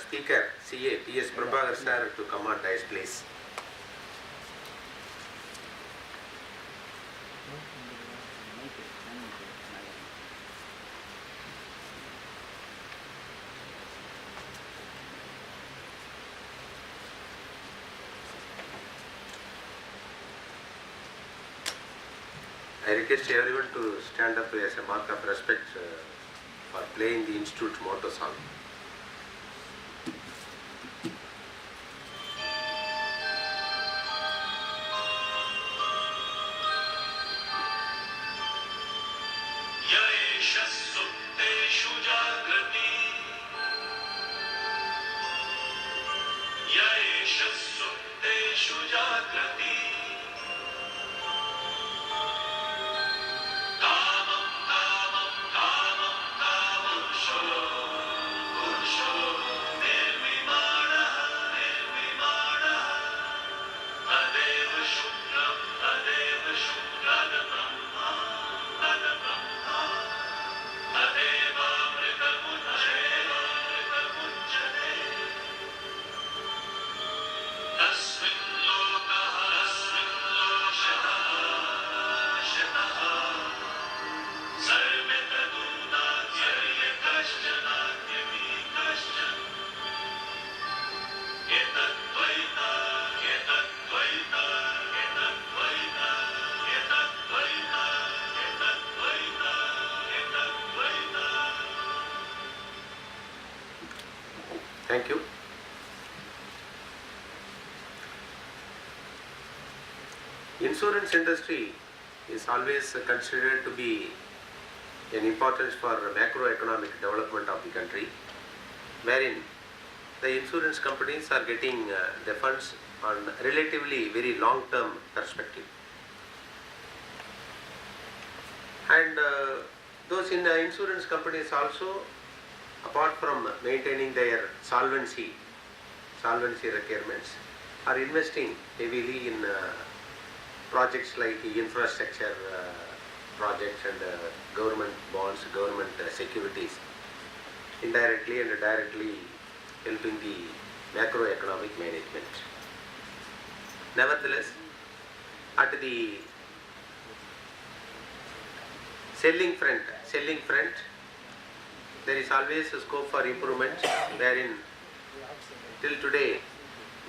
speaker, CA, PS Prabhakar sir, to come on dais, please. I request everyone to stand up as a mark of respect for playing the Institute motto song. Thank you. Insurance industry is always considered to be an importance for macroeconomic development of the country, wherein the insurance companies are getting the funds on relatively very long-term perspective. And those in insurance companies also, apart from maintaining their solvency requirements, are investing heavily in projects like infrastructure projects and government bonds, government securities, indirectly and directly helping the macroeconomic management. Nevertheless, at the selling front, there is always a scope for improvement, wherein till today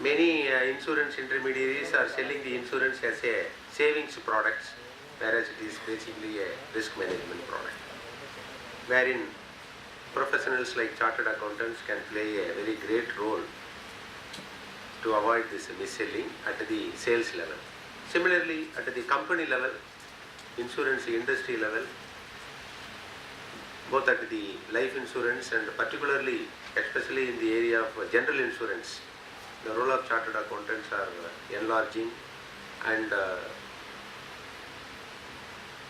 many insurance intermediaries are selling the insurance as a savings products, whereas it is basically a risk management product, wherein professionals like chartered accountants can play a very great role to avoid this mis-selling at the sales level. Similarly, at the company level, insurance industry level, both at the life insurance and particularly, especially in the area of general insurance, the role of chartered accountants are enlarging, and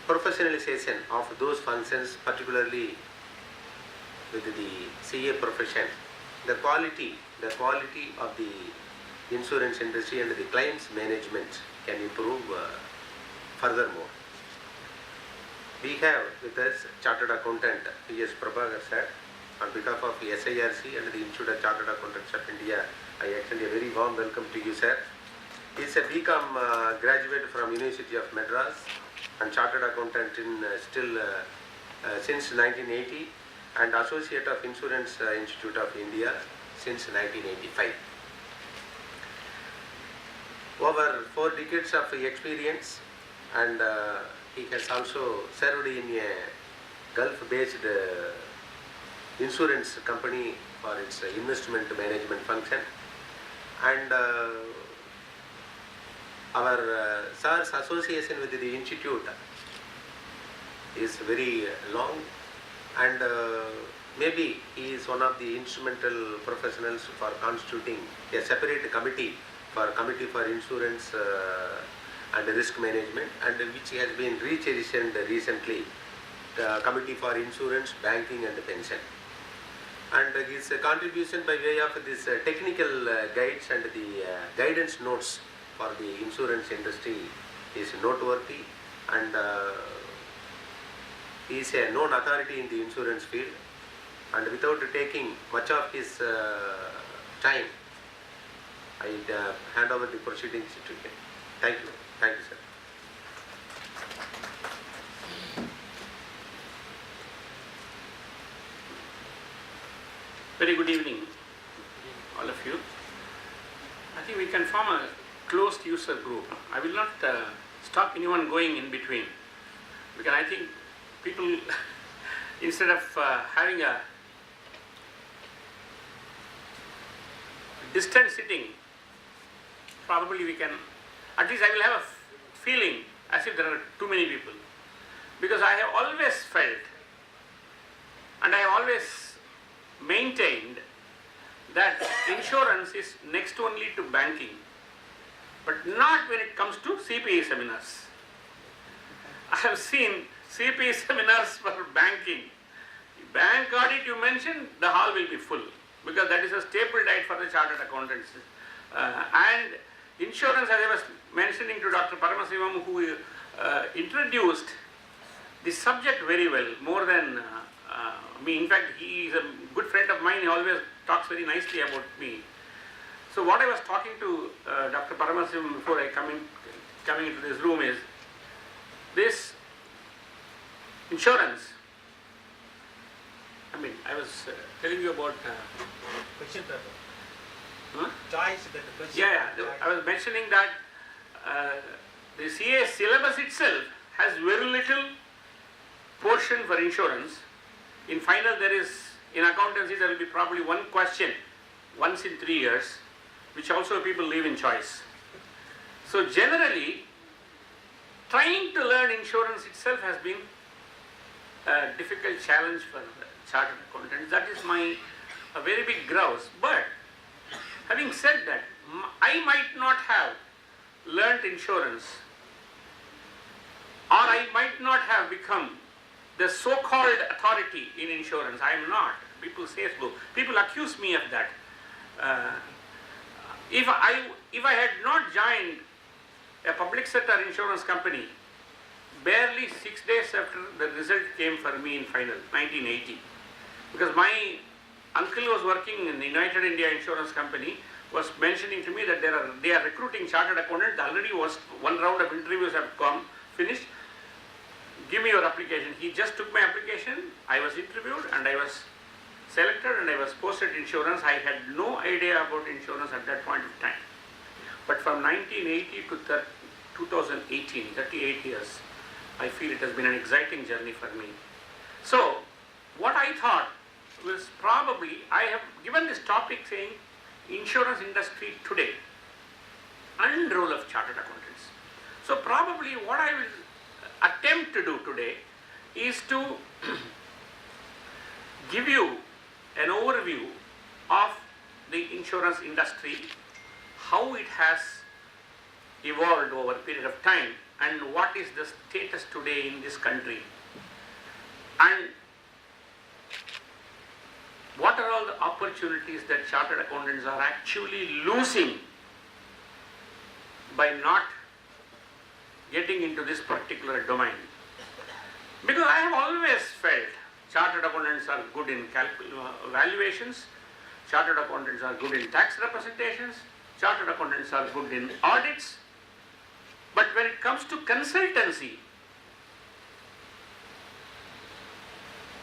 professionalization of those functions, particularly with the CA profession, the quality of the insurance industry and the claims management can improve furthermore. We have with us Chartered Accountant PS Prabhakar sir. On behalf of SIRC and the Institute of Chartered Accountants of India, I extend a very warm welcome to you, sir. He is a BCom graduate from University of Madras and Chartered Accountant in since 1980 and Associate of Insurance Institute of India since 1985. Over 4 decades of experience, and he has also served in a Gulf-based insurance company for its investment management function. And our sir's association with the institute is very long, and maybe he is one of the instrumental professionals for constituting a separate committee for insurance and risk management, and which has been recherished recently, the Committee for Insurance, Banking and Pension. And his contribution by way of this technical guides and the guidance notes for the insurance industry is noteworthy, and he is a known authority in the insurance field. And without taking much of his time, I hand over the proceedings to him. Thank you. Thank you, sir. Very good evening, all of you. I think we can form a closed user group. I will not stop anyone going in between, because I think people, instead of having a distant sitting, probably we can, at least I will have a feeling as if there are too many people. Because I have always felt, and I have always maintained, that insurance is next only to banking, but not when it comes to CPE seminars. I have seen CPE seminars for banking. Bank audit you mentioned, the hall will be full, because that is a staple diet for the chartered accountants. And insurance, as I was mentioning to Dr. Paramasivam, who introduced the subject very well, more than me. In fact, he is a good friend of mine. He always talks very nicely about me. So what I was talking to Dr. Paramasivam before I coming into this room is, this insurance, I mean, I was telling you about question paper. huh? Choice, that the question. I was mentioning that the CA syllabus itself has very little portion for insurance. In final, there is, in accountancy, there will be probably one question once in 3 years, which also people leave in choice. So generally, trying to learn insurance itself has been a difficult challenge for chartered accountants. That is a very big grouse. But having said that, I might not have learnt insurance, or I might not have become the so-called authority in insurance. I am not. People say so. People accuse me of that. If I had not joined a public sector insurance company, barely 6 days after the result came for me in final, 1980, because my uncle was working in the United India Insurance Company, was mentioning to me that they are recruiting chartered accountants. Already was one round of interviews have come, finished. Give me your application. He just took my application. I was interviewed and I was selected and I was posted insurance. I had no idea about insurance at that point of time. But from 1980 to 2018, 38 years, I feel it has been an exciting journey for me. So, what I thought was, probably, I have given this topic saying insurance industry today and role of chartered accountants. So probably what I will attempt to do today is to give you an overview of the insurance industry, how it has evolved over a period of time, and what is the status today in this country, and what are all the opportunities that chartered accountants are actually losing by not getting into this particular domain. Because I have always felt chartered accountants are good in valuations, chartered accountants are good in tax representations, chartered accountants are good in audits, but when it comes to consultancy,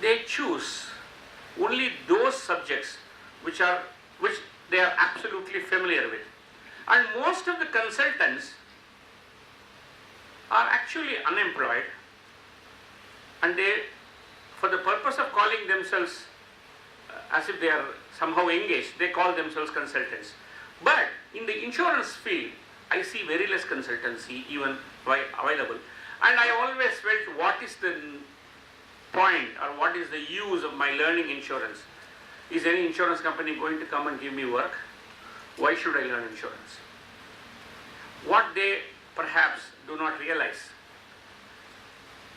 they choose only those subjects which they are absolutely familiar with. And most of the consultants are actually unemployed, and they, for the purpose of calling themselves as if they are somehow engaged, they call themselves consultants. But in the insurance field, I see very less consultancy even available. And I always felt, what is the point or what is the use of my learning insurance? Is any insurance company going to come and give me work? Why should I learn insurance? What they perhaps do not realize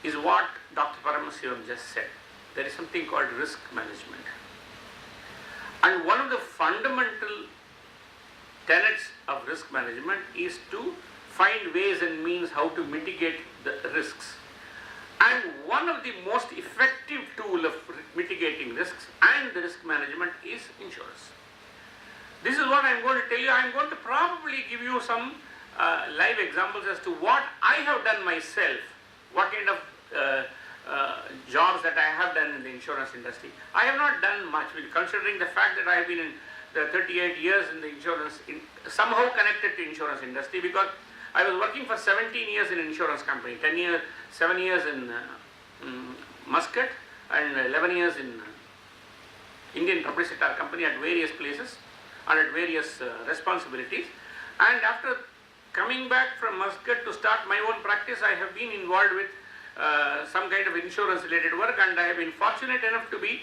is what Dr. Paramasivam just said. There is something called risk management. And one of the fundamental tenets of risk management is to find ways and means how to mitigate the risks. And one of the most effective tools of mitigating risks and the risk management is insurance. This is what I am going to tell you. I am going to probably give you some live examples as to what I have done myself, what kind of jobs that I have done in the insurance industry. I have not done much, considering the fact that I have been in the 38 years in the insurance, somehow connected to insurance industry, because I was working for 17 years in an insurance company, 7 years in Muscat and 11 years in Indian public sector company at various places and at various responsibilities. And after coming back from Muscat to start my own practice, I have been involved with some kind of insurance related work, and I have been fortunate enough to be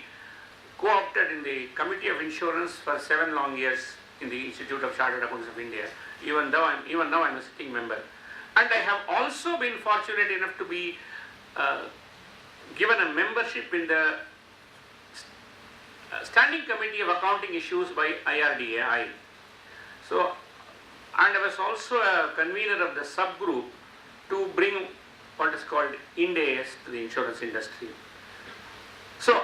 co-opted in the Committee of Insurance for 7 long years in the Institute of Chartered Accountants of India. Even now I'm a sitting member. And I have also been fortunate enough to be given a membership in the Standing Committee of Accounting Issues by IRDAI. So, and I was also a convener of the subgroup to bring what is called Ind AS to the insurance industry. So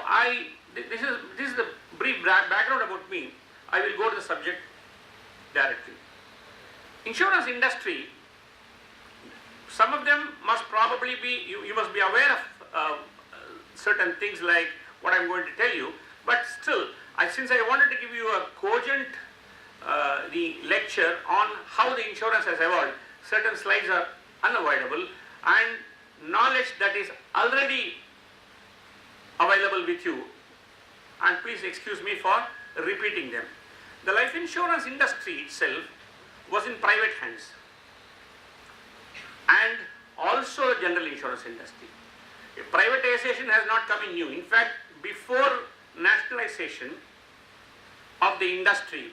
this is the brief background about me. I will go to the subject directly. Insurance industry, some of them must probably be, you must be aware of certain things like what I am going to tell you, but still, since I wanted to give you a cogent the lecture on how the insurance has evolved, certain slides are unavoidable, and knowledge that is already available with you, and please excuse me for repeating them. The life insurance industry itself was in private hands, and also the general insurance industry. Privatization has not come in new. In fact, before nationalization of the industry,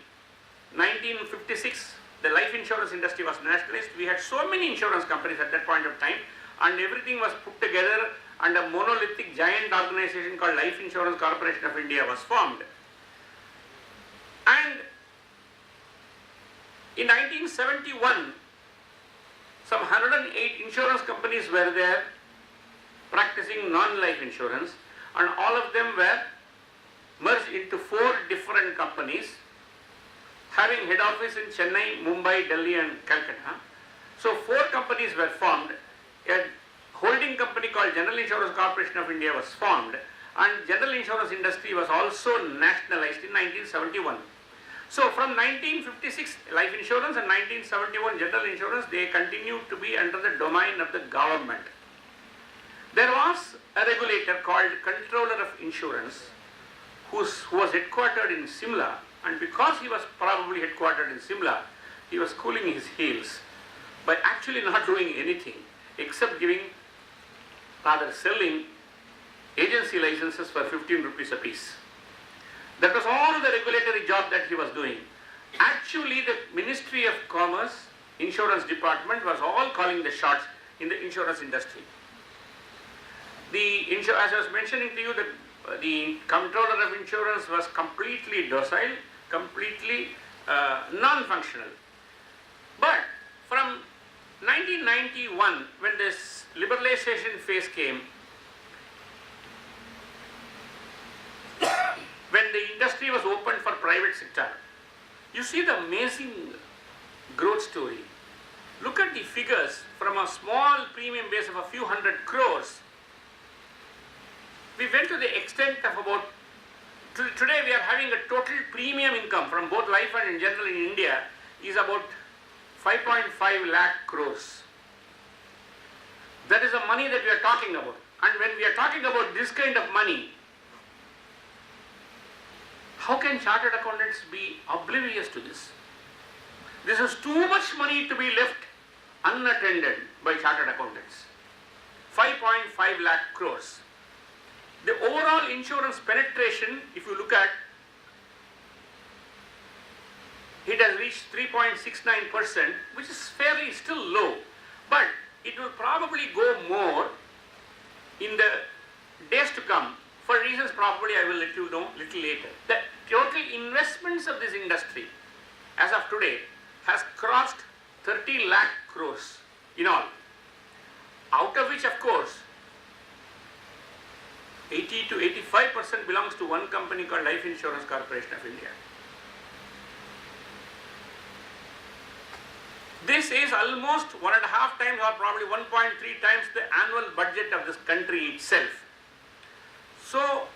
1956, the life insurance industry was nationalized. We had so many insurance companies at that point of time, and everything was put together, and a monolithic giant organization called Life Insurance Corporation of India was formed. And in 1971, some 108 insurance companies were there practicing non-life insurance, and all of them were merged into 4 different companies having head office in Chennai, Mumbai, Delhi and Calcutta. So 4 companies were formed. A holding company called General Insurance Corporation of India was formed, and general insurance industry was also nationalized in 1971. So from 1956 life insurance and 1971 general insurance, they continued to be under the domain of the government. There was a regulator called Controller of Insurance who was headquartered in Simla, and because he was probably headquartered in Simla, he was cooling his heels by actually not doing anything except selling agency licenses for 15 rupees a piece. That was all the regulatory job that he was doing. Actually, the Ministry of Commerce, Insurance Department was all calling the shots in the insurance industry. As I was mentioning to you, the Controller of Insurance was completely docile, completely non-functional. But from 1991, when this liberalization phase came, when the industry was opened for private sector, you see the amazing growth story. Look at the figures. From a small premium base of a few hundred crores, we went to the extent of about, today we are having a total premium income from both life and in general in India is about 5.5 lakh crores. That is the money that we are talking about. And when we are talking about this kind of money, how can chartered accountants be oblivious to this? This is too much money to be left unattended by chartered accountants. 5.5 lakh crores. The overall insurance penetration, if you look at, it has reached 3.69%, which is fairly still low, but it will probably go more in the days to come, for reasons probably I will let you know little later. The total investments of this industry as of today has crossed 30 lakh crores in all, out of which of course 80 to 85% belongs to one company called Life Insurance Corporation of India. This is almost 1.5 times or probably 1.3 times the annual budget of this country itself. So,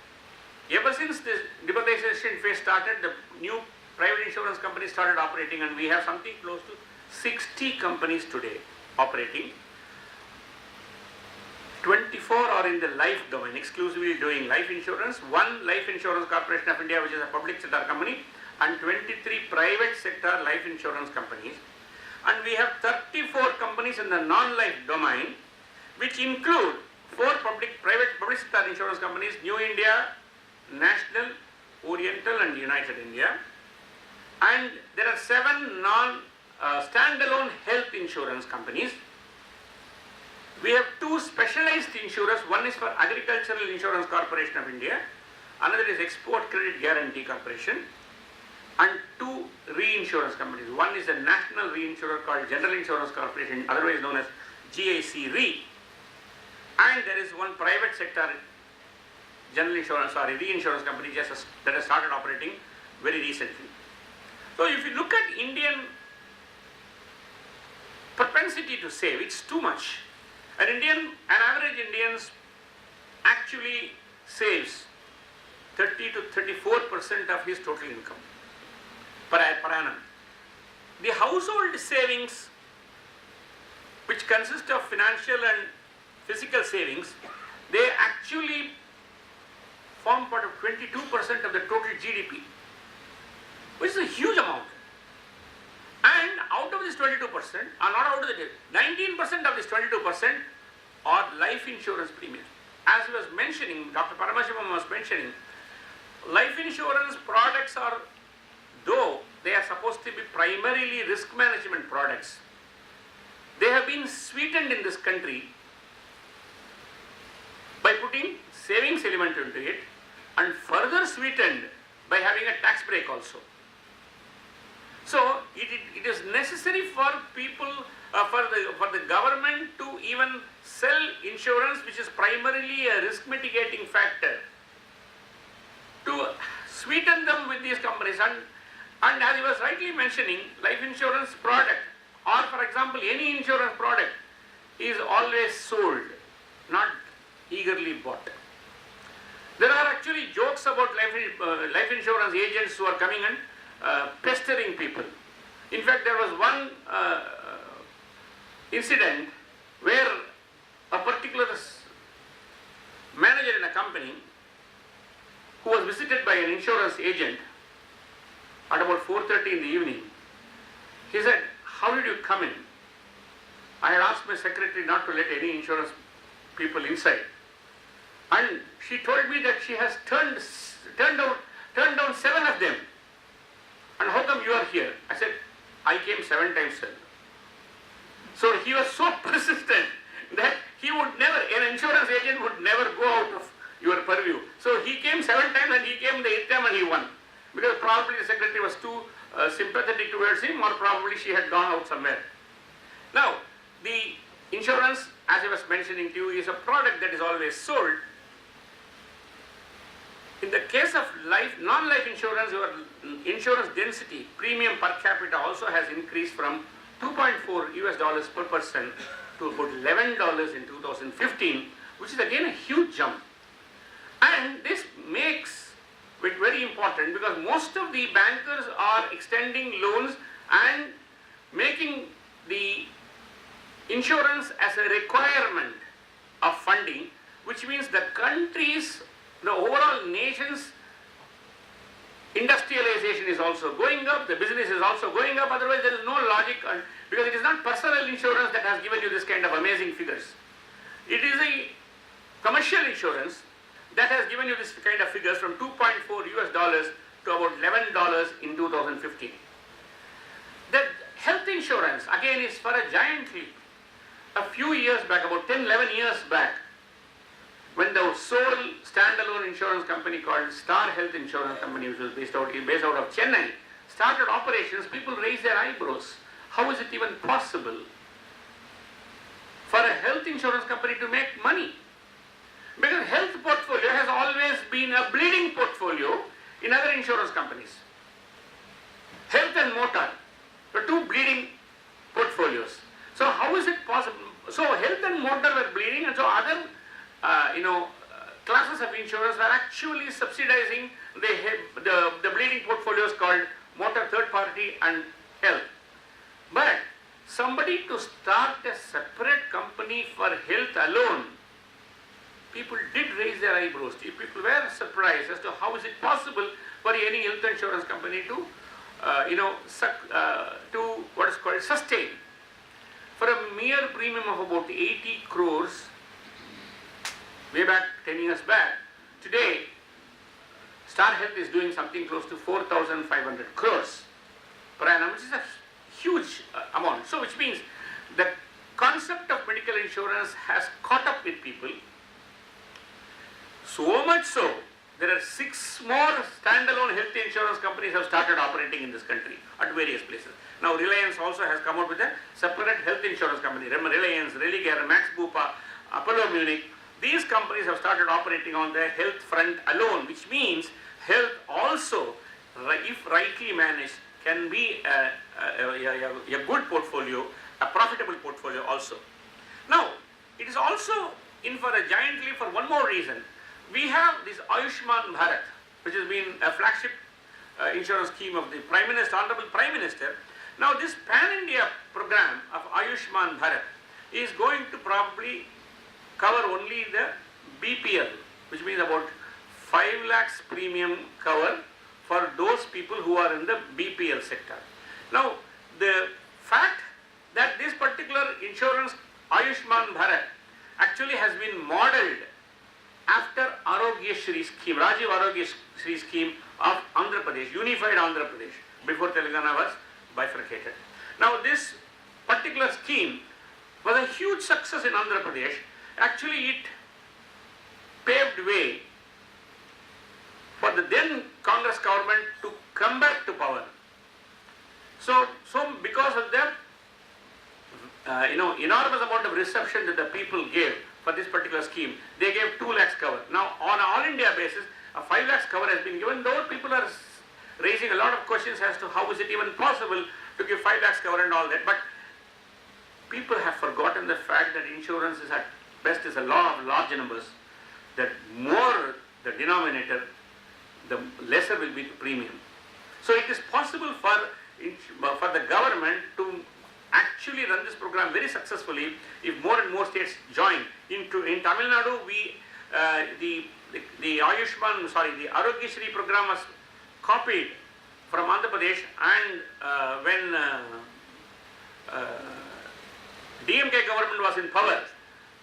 ever since this liberalization phase started, the new private insurance companies started operating, and we have something close to 60 companies today operating. 24 are in the life domain, exclusively doing life insurance. One Life Insurance Corporation of India, which is a public sector company, and 23 private sector life insurance companies. And we have 34 companies in the non-life domain, which include 4 private public sector insurance companies: New India, National, Oriental, and United India. And there are 7 standalone health insurance companies. We have 2 specialized insurers. One is for Agricultural Insurance Corporation of India, another is Export Credit Guarantee Corporation, and 2 reinsurance companies. One is a national reinsurer called General Insurance Corporation, otherwise known as GIC Re, and there is one private sector reinsurance company that has started operating very recently. So if you look at Indian propensity to save, it's too much. An average Indian actually saves 30 to 34% of his total income per annum. The household savings, which consist of financial and physical savings, they actually form part of 22% of the total GDP, which is a huge amount. And out of this 22%, or not out of the 19% of this 22% are life insurance premiums. As he was mentioning, Dr. Paramasivam was mentioning, life insurance products are, though they are supposed to be primarily risk management products, they have been sweetened in this country by putting savings element into it, and further sweetened by having a tax break also. So it is necessary for people, for the government to even sell insurance, which is primarily a risk mitigating factor, to sweeten them with these companies. And as he was rightly mentioning, life insurance product, or for example any insurance product, is always sold, not eagerly bought. There are actually jokes about life insurance agents who are coming and pestering people. In fact, there was one incident where a particular manager in a company who was visited by an insurance agent at about 4:30 in the evening, he said, "How did you come in? I had asked my secretary not to let any insurance people inside. And she told me that she has turned down 7 of them. And how come you are here?" I said, "I came 7 times, sir." So he was so persistent that an insurance agent would never go out of your purview. So he came 7 times, and he came the 8th time and he won. Because probably the secretary was too sympathetic towards him, or probably she had gone out somewhere. Now, the insurance, as I was mentioning to you, is a product that is always sold. In the case of non-life insurance, your insurance density, premium per capita also has increased from $2.4 per person to about $11 in 2015, which is again a huge jump. And this makes it very important because most of the bankers are extending loans and making the insurance as a requirement of funding, which means the overall nation's industrialization is also going up, the business is also going up, otherwise there is no logic, because it is not personal insurance that has given you this kind of amazing figures. It is a commercial insurance that has given you this kind of figures from $2.4 to about $11 in 2015. The health insurance again is for a giant leap. A few years back, about 10-11 years back, when the sole standalone insurance company called Star Health Insurance Company, which was based out of Chennai, started operations, people raised their eyebrows. How is it even possible for a health insurance company to make money? Because health portfolio has always been a bleeding portfolio in other insurance companies. Health and motor, the 2 bleeding portfolios. even motor were bleeding, and so other classes of insurance were actually subsidizing the bleeding portfolios called motor, third party and health. But somebody to start a separate company for health alone, people did raise their eyebrows. People were surprised as to how is it possible for any health insurance company to to what is called sustain. For a mere premium of about 80 crores, way back 10 years back, today Star Health is doing something close to 4,500 crores per annum, which is a huge amount. So which means the concept of medical insurance has caught up with people, so much so there are 6 more standalone health insurance companies have started operating in this country at various places. Now Reliance also has come out with a separate health insurance company. Reliance, Religare, Max Bupa, Apollo Munich. These companies have started operating on the health front alone, which means health also, if rightly managed, can be a good portfolio, a profitable portfolio also. Now, it is also in for a giant leap for one more reason. We have this Ayushman Bharat, which has been a flagship insurance scheme of the Prime Minister, Honorable Prime Minister. Now, this pan-India program of Ayushman Bharat is going to probably cover only the BPL, which means about 5 lakhs premium cover for those people who are in the BPL sector. Now, the fact that this particular insurance, Ayushman Bharat, actually has been modeled after Arogya Shri scheme, Rajiv Arogya Shri scheme of Andhra Pradesh, unified Andhra Pradesh, before Telangana was bifurcated. Now, this particular scheme was a huge success in Andhra Pradesh. Actually, it paved way for the then Congress government to come back to power. So because of the enormous amount of reception that the people gave for this particular scheme, they gave 2 lakhs cover. Now, on an all India basis, a 5 lakhs cover has been given, though people are raising a lot of questions as to how is it even possible to give 5 lakhs cover and all that. But people have forgotten the fact that insurance is at best is a law of large numbers. That more the denominator, the lesser will be the premium. So it is possible for the government to actually run this program very successfully if more and more states join. In Tamil Nadu, the Arogya Shri program was copied from Andhra Pradesh, and when DMK government was in power,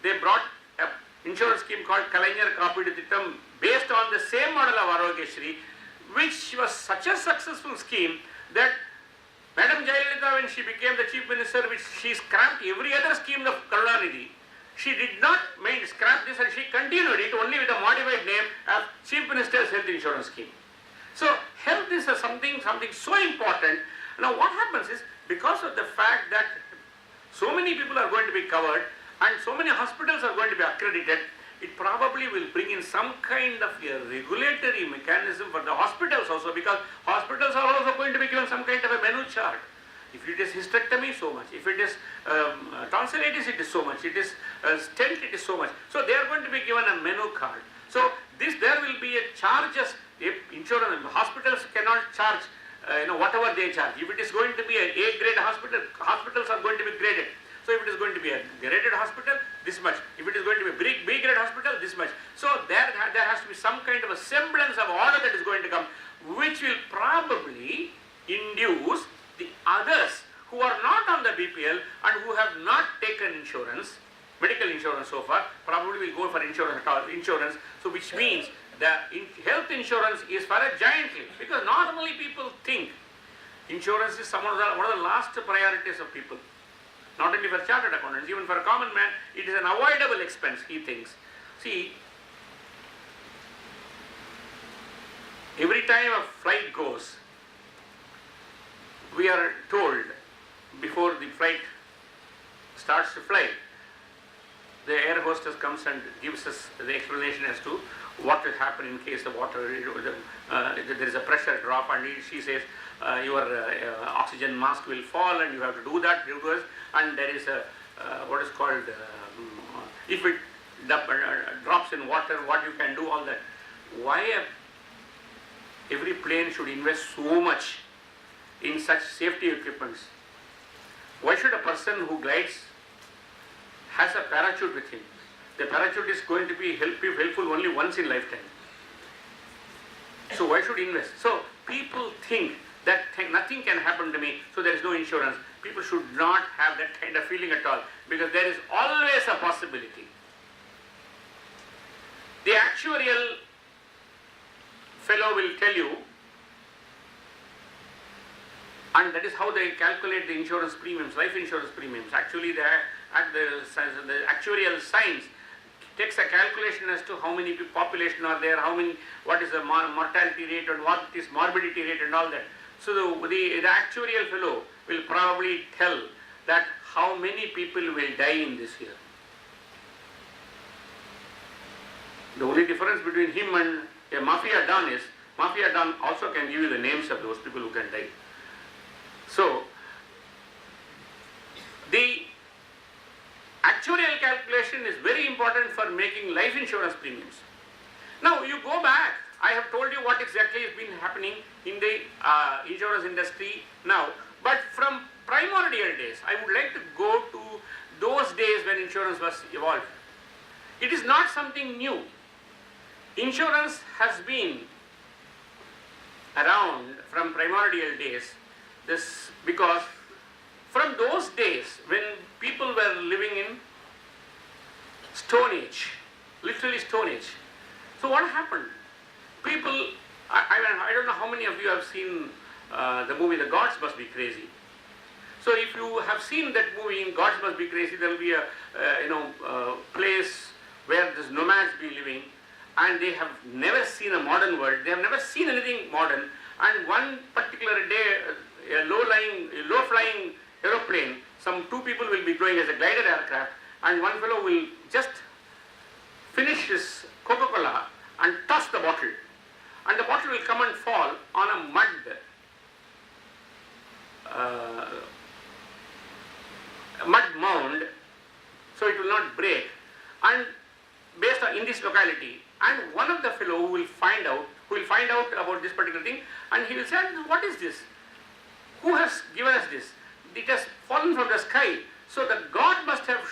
they brought an insurance scheme called Kalainar Kapid Thittam based on the same model of Arogya Shri, which was such a successful scheme that Madam Jayalalitha, when she became the chief minister, which she scrapped every other scheme of Karunanidhi, she did not scrap this, and she continued it only with a modified name of Chief Minister's Health Insurance Scheme. So health is something so important. Now what happens is, because of the fact that so many people are going to be covered and so many hospitals are going to be accredited, it probably will bring in some kind of a regulatory mechanism for the hospitals also, because hospitals are also going to be given some kind of a menu chart. If it is hysterectomy, so much. If it is tonsillitis, it is so much. It is stent, it is so much. So they are going to be given a menu card. So there will be a charges. If insurance hospitals cannot charge whatever they charge. If it is going to be an A grade hospital, hospitals are going to be graded. So if it is going to be a graded hospital, this much. If it is going to be a B grade hospital, this much. So there has to be some kind of a semblance of order that is going to come, which will probably induce the others who are not on the BPL and who have not taken insurance, medical insurance so far, probably will go for insurance. So which means that health insurance is for a giant leap, because normally people think insurance is one of the last priorities of people. Not only for chartered accountants, even for a common man, it is an avoidable expense, he thinks. See, every time a flight goes, we are told before the flight starts to fly, the air hostess comes and gives us the explanation as to what will happen in case the water, there is a pressure drop, and she says your oxygen mask will fall and you have to do that, and there is a what is called If it drops in water, what you can do, all that. Why every plane should invest so much in such safety equipments? Why should a person who glides has a parachute with him? The parachute is going to be helpful only once in lifetime. So why should invest? So people think that nothing can happen to me, so there is no insurance. People should not have that kind of feeling at all, because there is always a possibility. The actuarial fellow will tell you, and that is how they calculate the insurance premiums, life insurance premiums. Actually, the actuarial science takes a calculation as to how many population are there, what is the mortality rate and what is morbidity rate and all that. So the actuarial fellow will probably tell that how many people will die in this year. The only difference between him and a mafia don is, mafia don also can give you the names of those people who can die. So the actuarial calculation is very important for making life insurance premiums. Now you go back, I have told you what exactly has been happening in the insurance industry now, but from primordial days, I would like to go to those days when insurance was evolved. It is not something new. Insurance has been around from primordial days, because from those days when people were living in Stone Age, literally Stone Age. So what happened? People, I don't know how many of you have seen the movie The Gods Must Be Crazy. So if you have seen that movie in Gods Must Be Crazy, there will be a place where these nomads be living, and they have never seen a modern world. They have never seen anything modern. And one particular day, a low-flying aeroplane, some two people will be going as a glided aircraft, and one fellow will just finish his Coca-Cola and toss the bottle, and the bottle will come and fall on a mud mound, so it will not break, and based on in this locality. And one of the fellow who will find out about this particular thing, and he will say, what is this? Who has given us this? It has fallen from the sky. So the God must have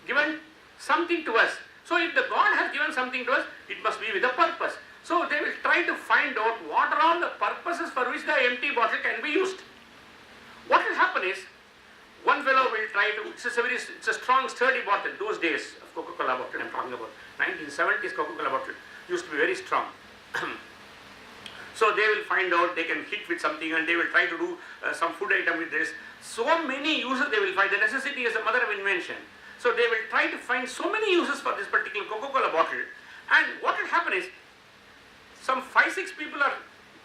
given something to us. So if the God has given something to us, it must be with a purpose. So they will try to find out what are all the purposes for which the empty bottle can be used. What will happen is, one fellow will try to, it's a strong, sturdy bottle. Those days of Coca-Cola bottle I'm talking about, 1970s Coca-Cola bottle used to be very strong. So they will find out, they can hit with something, and they will try to do some food item with this. So many uses they will find. The necessity is the mother of invention. So they will try to find so many uses for this particular Coca-Cola bottle. And what will happen is, some 5-6 people or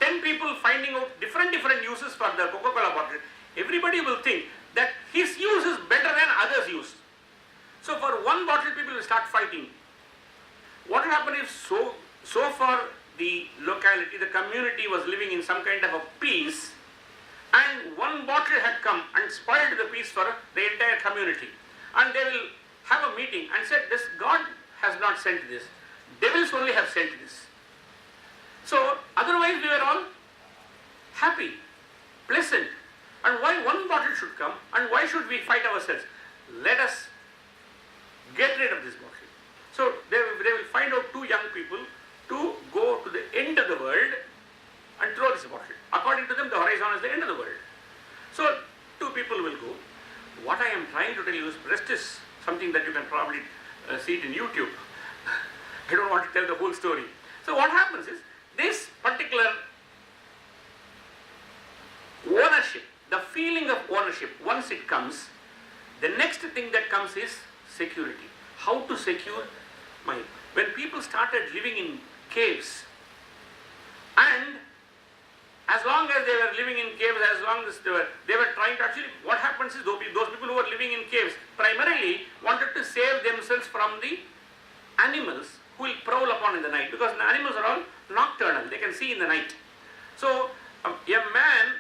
10 people finding out different uses for the Coca-Cola bottle. Everybody will think that his use is better than others' use. So for one bottle, people will start fighting. What will happen if so far the locality, the community was living in some kind of a peace, and one bottle had come and spoiled the peace for the entire community. And they will have a meeting and said, this God has not sent this. Devils only have sent this. So otherwise we were all happy, pleasant. And why one bottle should come, and why should we fight ourselves? Let us get rid of this bottle. So they will find out 2 young people to go to the end of the world and throw this bottle. According to them, the horizon is the end of the world. So 2 people will go. What I am trying to tell you is, rest is something that you can probably see it in YouTube. I don't want to tell the whole story. So what happens is, this particular ownership, the feeling of ownership, once it comes, the next thing that comes is security. How to secure my... When people started living in caves, and as long as they were living in caves, as long as they were trying to actually, what happens is, those people who were living in caves primarily wanted to save themselves from the animals who will prowl upon in the night, because the animals are all nocturnal, they can see in the night. So it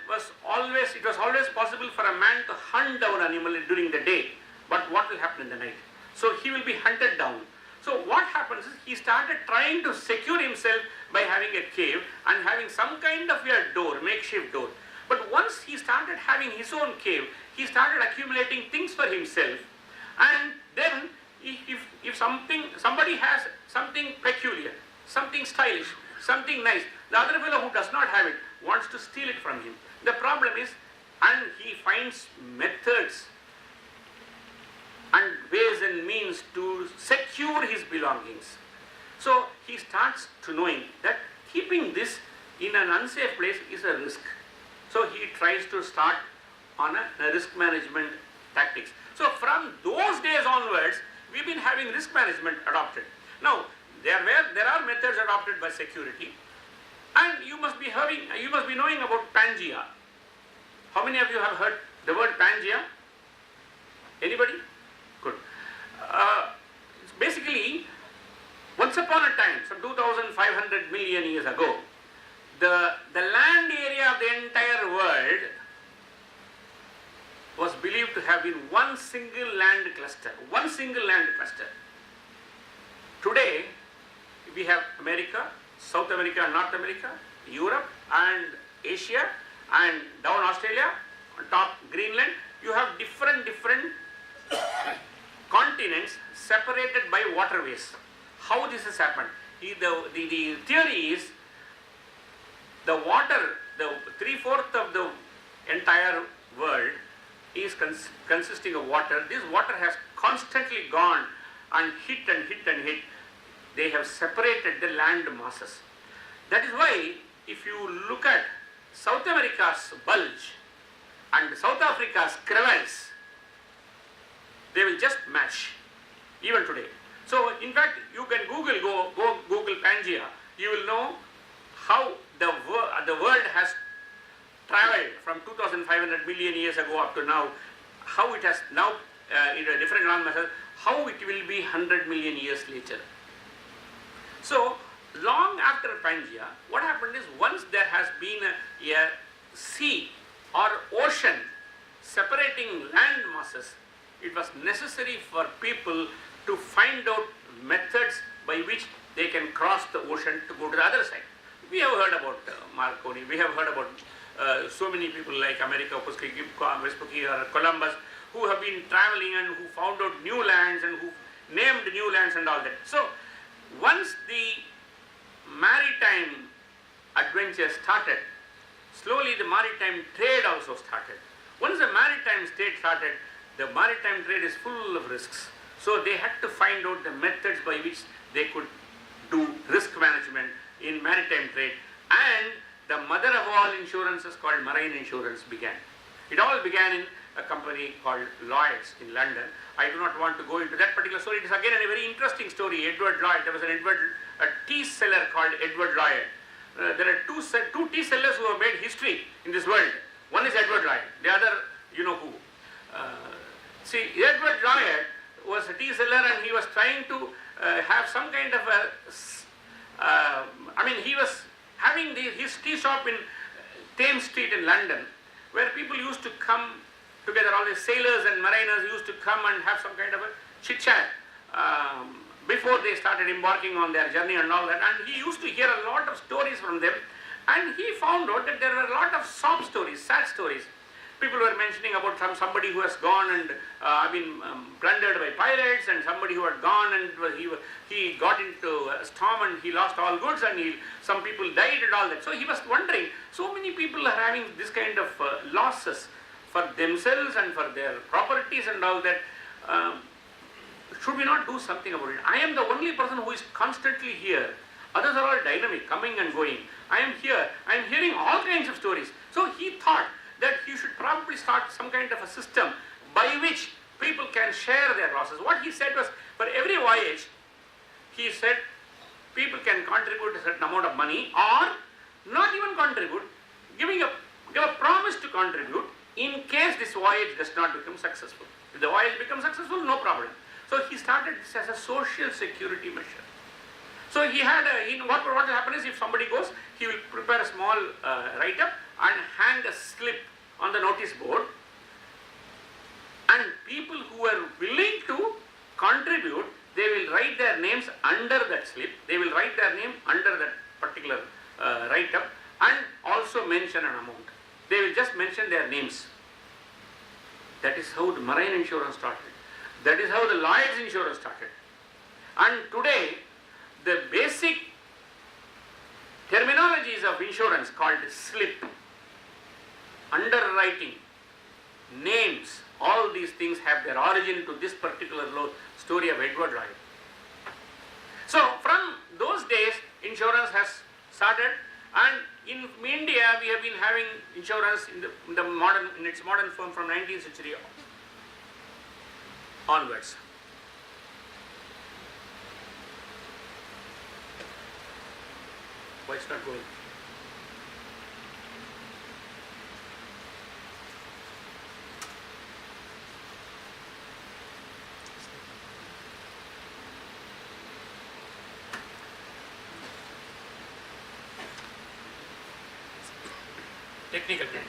was always possible for a man to hunt down an animal during the day, but what will happen in the night? So he will be hunted down. So what happens is he started trying to secure himself by having a cave and having some kind of a door, makeshift door. But once he started having his own cave, he started accumulating things for himself. And then if somebody has something peculiar, something stylish, something nice, the other fellow who does not have it wants to steal it from him. The problem is, and he finds methods and ways and means to secure his belongings. So he starts to knowing that keeping this in an unsafe place is a risk. So he tries to start on a risk management tactics. So from those days onwards, we've been having risk management adopted. Now, there are methods adopted by security, and you must be knowing about Pangea. How many of you have heard the word Pangea? Anybody? Good. Basically, once upon a time, some 2,500 million years ago, the land area of the entire world was believed to have been one single land cluster. Today, we have America, South America, North America, Europe and Asia, and down Australia, on top Greenland. You have different continents separated by waterways. How this has happened? The theory is the water, the 3/4 of the entire world is consisting of water. This water has constantly gone and hit. They have separated the land masses. That is why if you look at South America's bulge and South Africa's crevasse, they will just match even today. So in fact, you can go Google Pangea. You will know how the world has traveled from 2,500 million years ago up to now, how it has now in a different land masses, how it will be 100 million years later. So long after Pangea, what happened is once there has been a sea or ocean separating land masses, it was necessary for people to find out methods by which they can cross the ocean to go to the other side. We have heard about Marconi, we have heard about so many people like Americo Vespucci or Columbus who have been traveling and who found out new lands and who named new lands and all that. So once the maritime adventure started, slowly the maritime trade also started. Once the maritime trade started, the maritime trade is full of risks. So they had to find out the methods by which they could do risk management in maritime trade, and the mother of all insurances called marine insurance began. It all began in a company called Lloyd's in London. I do not want to go into that particular story. It is again a very interesting story. Edward Lloyd, there was a tea seller called Edward Lloyd. There are two tea sellers who have made history in this world. One is Edward Lloyd, the other you know who. See, Edward Lloyd was a tea seller and he was trying to have some kind of a he was having his tea shop in Thames Street in London, where people used to come together, all the sailors and mariners used to come and have some kind of a chit-chat before they started embarking on their journey and all that. And he used to hear a lot of stories from them, and he found out that there were a lot of sob stories, sad stories. People were mentioning about somebody who has gone and been plundered by pirates, and somebody who had gone and he got into a storm and he lost all goods, and some people died and all that. So he was wondering, so many people are having this kind of losses for themselves and for their properties and all that. Should we not do something about it? I am the only person who is constantly here. Others are all dynamic, coming and going. I am here. I am hearing all kinds of stories. So he thought that you should probably start some kind of a system by which people can share their losses. What he said was, for every voyage, he said, people can contribute a certain amount of money, or not even contribute, give a promise to contribute in case this voyage does not become successful. If the voyage becomes successful, no problem. So he started this as a social security measure. So he had what will happen is, if somebody goes, he will prepare a small write-up and hang a slip on the notice board, and people who are willing to contribute, they will write their names under that slip, they will write their name under that particular write-up and also mention an amount. They will just mention their names. That is how the marine insurance started. That is how the Lloyd's insurance started. And today, the basic terminologies of insurance called slip, underwriting, names, all these things have their origin to this particular story of Edward Lloyd. So from those days, insurance has started, and in India we have been having insurance in its modern form from 19th century onwards. Why it's not going? Technical problem.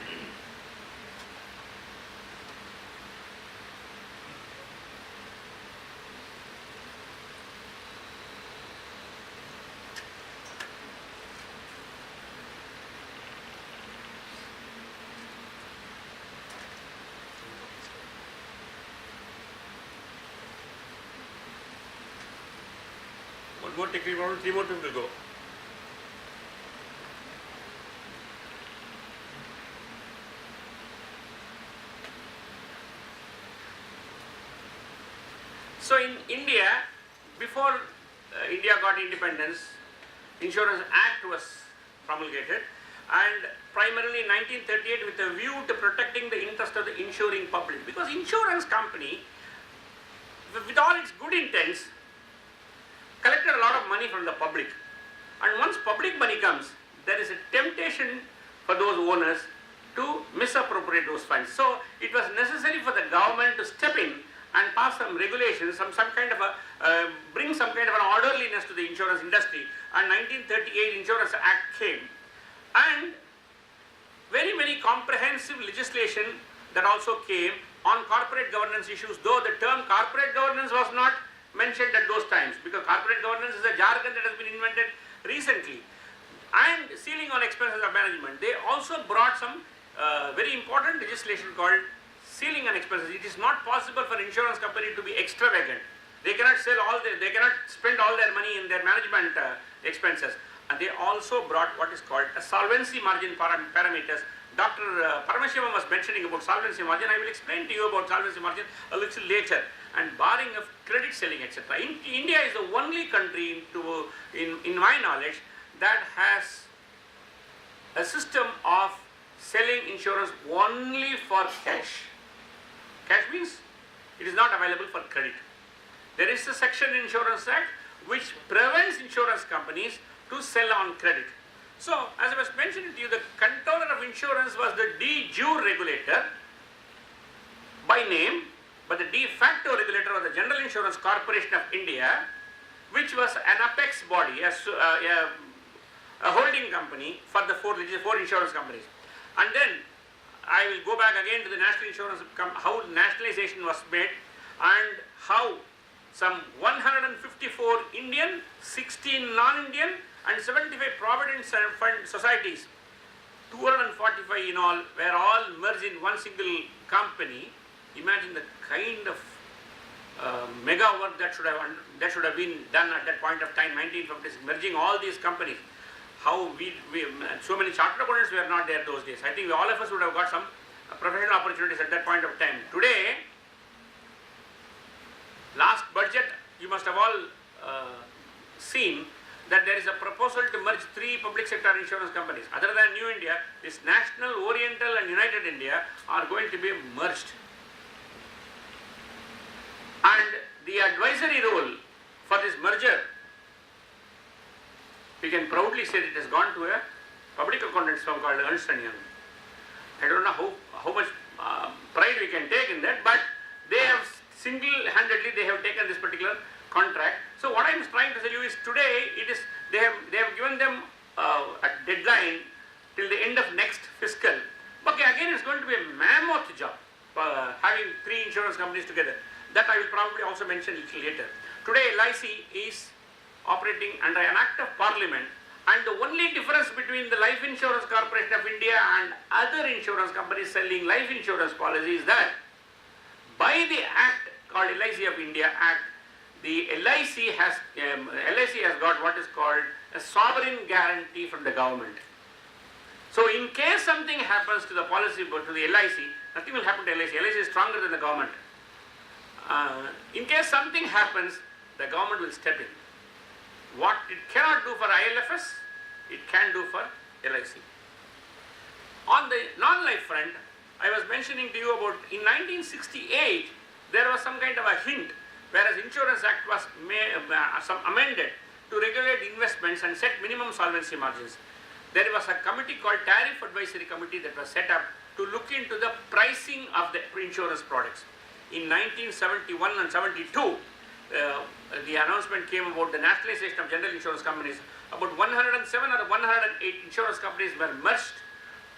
One more technical problem, 3 more people will go. So in India, before India got independence, Insurance Act was promulgated, and primarily in 1938 with a view to protecting the interest of the insuring public, because insurance company, with all its good intents, collected a lot of money from the public, and once public money comes, there is a temptation for those owners to misappropriate those funds. So it was necessary for the government to step in and pass some regulations, some kind of a, bring some kind of an orderliness to the insurance industry. And 1938 Insurance Act came, and very, very comprehensive legislation that also came on corporate governance issues, though the term corporate governance was not mentioned at those times, because corporate governance is a jargon that has been invented recently. And ceiling on expenses of management, they also brought some very important legislation called ceiling on expenses. It is not possible for insurance company to be extravagant. They cannot they cannot spend all their money in their management expenses. And they also brought what is called a solvency margin parameters. Dr. Paramasivam was mentioning about solvency margin. I will explain to you about solvency margin a little later. And barring of credit selling, etc. India is the only country in my knowledge that has a system of selling insurance only for cash. Cash means it is not available for credit. There is a section in Insurance Act which prevents insurance companies to sell on credit. So, as I was mentioning to you, the controller of insurance was the de jure regulator by name, but the de facto regulator was the General Insurance Corporation of India, which was an apex body, a holding company for the four insurance companies. And then I will go back again to the national insurance, how nationalization was made, and how some 154 Indian, 16 non-Indian, and 75 provident fund societies, 245 in all, were all merged in one single company. Imagine the kind of mega work that should have been done at that point of time, 1950s, merging all these companies. How so many chartered accountants were not there those days. I think all of us would have got some professional opportunities at that point of time. Today, last budget, you must have all seen that there is a proposal to merge 3 public sector insurance companies. Other than New India, this National, Oriental and United India are going to be merged. And the advisory role for this merger, we can proudly say that it has gone to a public accountants firm called Ernst & Young. I don't know how much pride we can take in that, but they have single-handedly taken this particular contract. So what I am trying to tell you is today they have given them a deadline till the end of next fiscal. Okay, again it's going to be a mammoth job having 3 insurance companies together. That I will probably also mention a little later. Today LIC is operating under an act of parliament, and the only difference between the Life Insurance Corporation of India and other insurance companies selling life insurance policies is that by the act called LIC of India Act, the LIC has got what is called a sovereign guarantee from the government. So in case something happens to the policy, to the LIC, nothing will happen to LIC. LIC is stronger than the government. In case something happens, the government will step in. What it cannot do for ILFS, it can do for LIC. On the non-life front, I was mentioning to you about in 1968, there was some kind of a hint, whereas Insurance Act was amended to regulate investments and set minimum solvency margins. There was a committee called Tariff Advisory Committee that was set up to look into the pricing of the insurance products. In 1971 and 72, the announcement came about the nationalization of general insurance companies. About 107 or 108 insurance companies were merged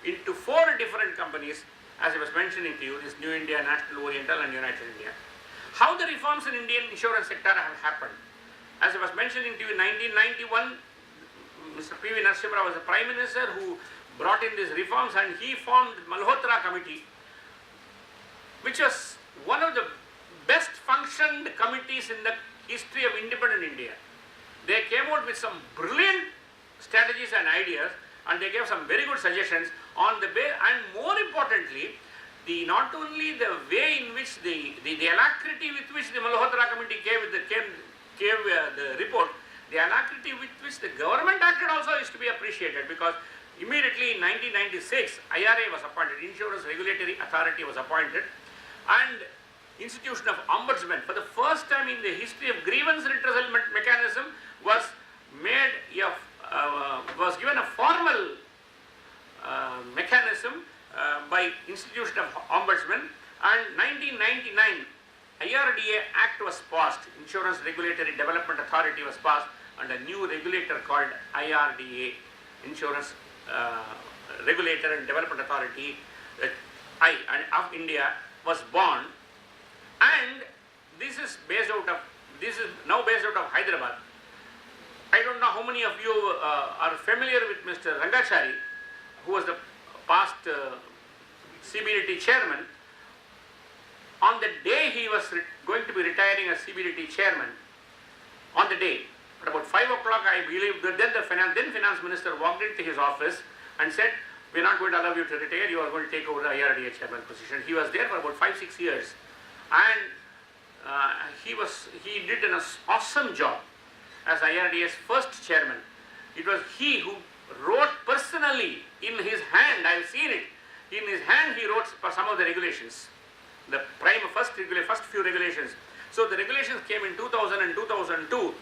into 4 different companies, as I was mentioning to you, this New India, National Oriental and United India. How the reforms in Indian insurance sector have happened? As I was mentioning to you, in 1991, Mr. P.V. Narasimha was the Prime Minister who brought in these reforms, and he formed the Malhotra Committee, which was one of the best functioned committees in the history of independent India. They came out with some brilliant strategies and ideas, and they gave some very good suggestions on the way, and more importantly, not only the way in which the alacrity with which the Malhotra Committee gave the report, the alacrity with which the government acted also is to be appreciated, because immediately in 1996, IRA was appointed, Insurance Regulatory Authority was appointed, and institution of ombudsman for the first time in the history of grievance redressal mechanism was given a formal mechanism by institution of ombudsman, and 1999 IRDA Act was passed, Insurance Regulatory Development Authority was passed, and a new regulator called IRDA, Insurance Regulator and Development Authority of India was born, and this is now based out of Hyderabad. I don't know how many of you are familiar with Mr. Rangachari, who was the past CBDT chairman. On the day he was going to be retiring as CBDT chairman, on the day, at about 5 o'clock, I believe, then the finance minister walked into his office and said, "We are not going to allow you to retire, you are going to take over the IRDA chairman position." He was there for about 5-6 years, and he did an awesome job as IRDA's first chairman. It was he who wrote personally in his hand, I have seen it, in his hand he wrote for some of the regulations, the first few regulations. So the regulations came in 2000 and 2002,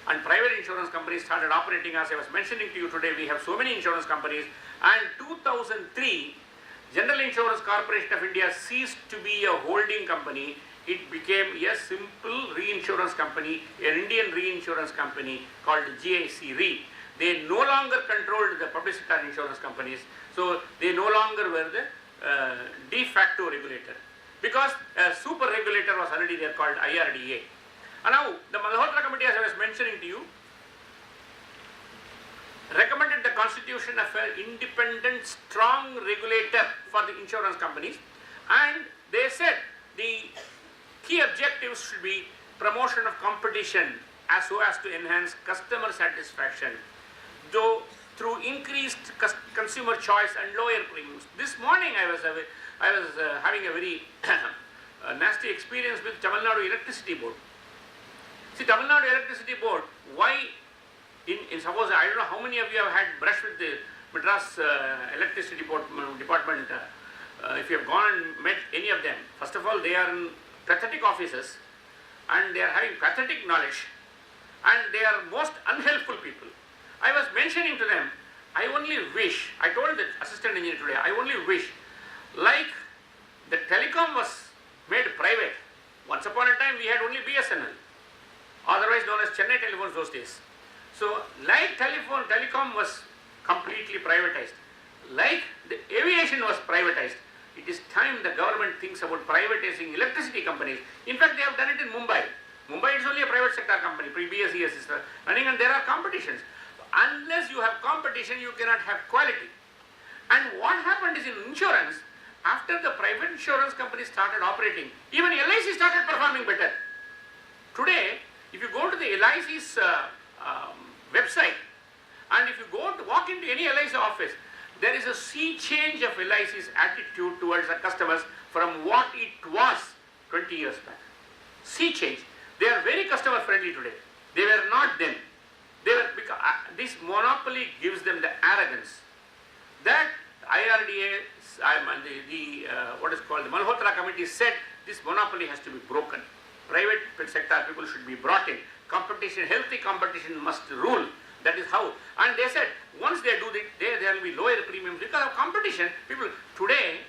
and private insurance companies started operating. As I was mentioning to you today, we have so many insurance companies, and 2003, General Insurance Corporation of India ceased to be a holding company. It became a simple reinsurance company, an Indian reinsurance company called GIC Re. They no longer controlled the public sector insurance companies, so they no longer were the de facto regulator, because a super regulator was already there called IRDA. And now the Malhotra Committee, as I was mentioning to you, recommended the constitution of an independent, strong regulator for the insurance companies, and they said the key objectives should be promotion of competition as so as to enhance customer satisfaction, though through increased consumer choice and lower premiums. This morning I was having a very nasty experience with Tamil Nadu Electricity Board. See, Tamil Nadu Electricity Board, why suppose, I don't know how many of you have had brush with the Madras Electricity Department, if you have gone and met any of them. First of all, they are in pathetic offices, and they are having pathetic knowledge, and they are most unhelpful people. I was mentioning to them, I only wish, I told the assistant engineer today, I only wish, like the telecom was made private. Once upon a time we had only BSNL, otherwise known as Chennai Telephones those days. So like telecom was completely privatized, like the aviation was privatized, it is time the government thinks about privatizing electricity companies. In fact, they have done it in Mumbai. Mumbai is only a private sector company, BSES is running, and there are competitions. Unless you have competition, you cannot have quality. And what happened is in insurance, after the private insurance companies started operating, even LIC started performing better. Today, if you go to the LIC's website, and if you walk into any LIC office, there is a sea change of LIC's attitude towards the customers from what it was 20 years back. Sea change. They are very customer friendly today. They were not then. They were, because this monopoly gives them the arrogance that IRDA, what is called the Malhotra committee said this monopoly has to be broken. Private sector people should be brought in. Competition, healthy competition must rule. That is how. And they said once they do it, there will be lower premiums because of competition. People today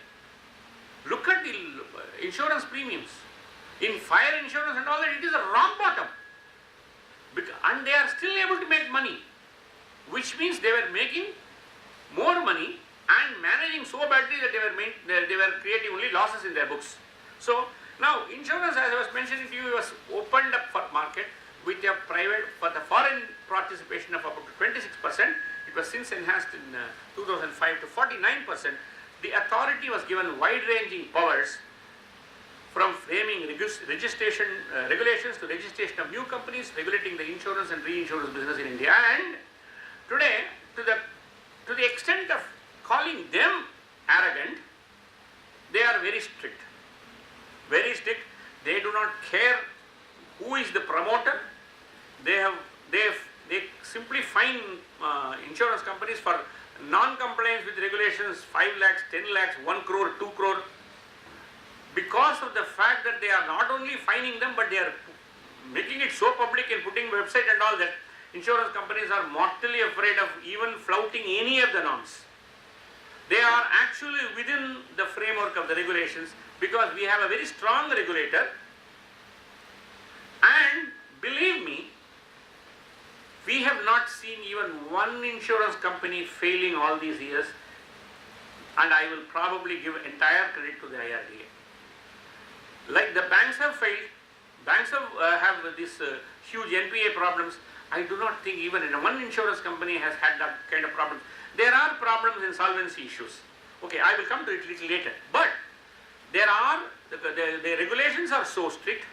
look at the insurance premiums. In fire insurance and all that, it is a rock bottom. And they are still able to make money, which means they were making more money and managing so badly that they were creating only losses in their books. So now insurance, as I was mentioning to you, was opened up for market with a private, for the foreign participation of about 26%. It was since enhanced in 2005 to 49%. The authority was given wide-ranging powers from framing registration regulations to registration of new companies, regulating the insurance and reinsurance business in India. And today, to the extent of calling them arrogant, they are very strict. Very strict. They do not care who is the promoter. They simply fine insurance companies for non-compliance with regulations 5 lakhs, 10 lakhs, 1 crore, 2 crore. Because of the fact that they are not only fining them, but they are making it so public and putting website and all that, insurance companies are mortally afraid of even flouting any of the norms. They are actually within the framework of the regulations because we have a very strong regulator, and believe me, we have not seen even one insurance company failing all these years, and I will probably give entire credit to the IRDA. Like the banks have failed, banks have this huge NPA problems. I do not think even one insurance company has had that kind of problem. There are problems in solvency issues. Okay, I will come to it a little later. But there are, the regulations are so strict,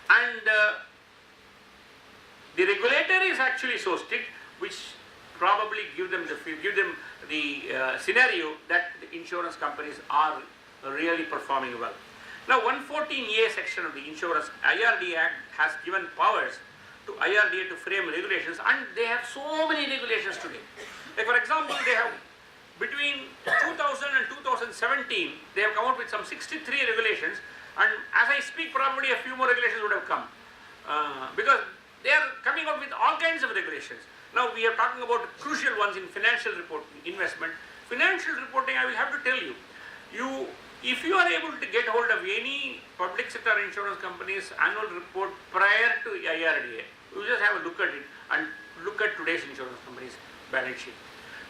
and the regulator is actually so strict, which probably give them the scenario that the insurance companies are really performing well. Now 114A section of the Insurance IRDA Act has given powers to IRDA to frame regulations, and they have so many regulations today. Like for example, they have between 2000 and 2017, they have come out with some 63 regulations, and as I speak probably a few more regulations would have come because they are coming out with all kinds of regulations. Now we are talking about crucial ones in financial reporting, investment. Financial reporting, I will have to tell you, if you are able to get hold of any public sector insurance company's annual report prior to IRDA, you just have a look at it and look at today's insurance company's balance sheet.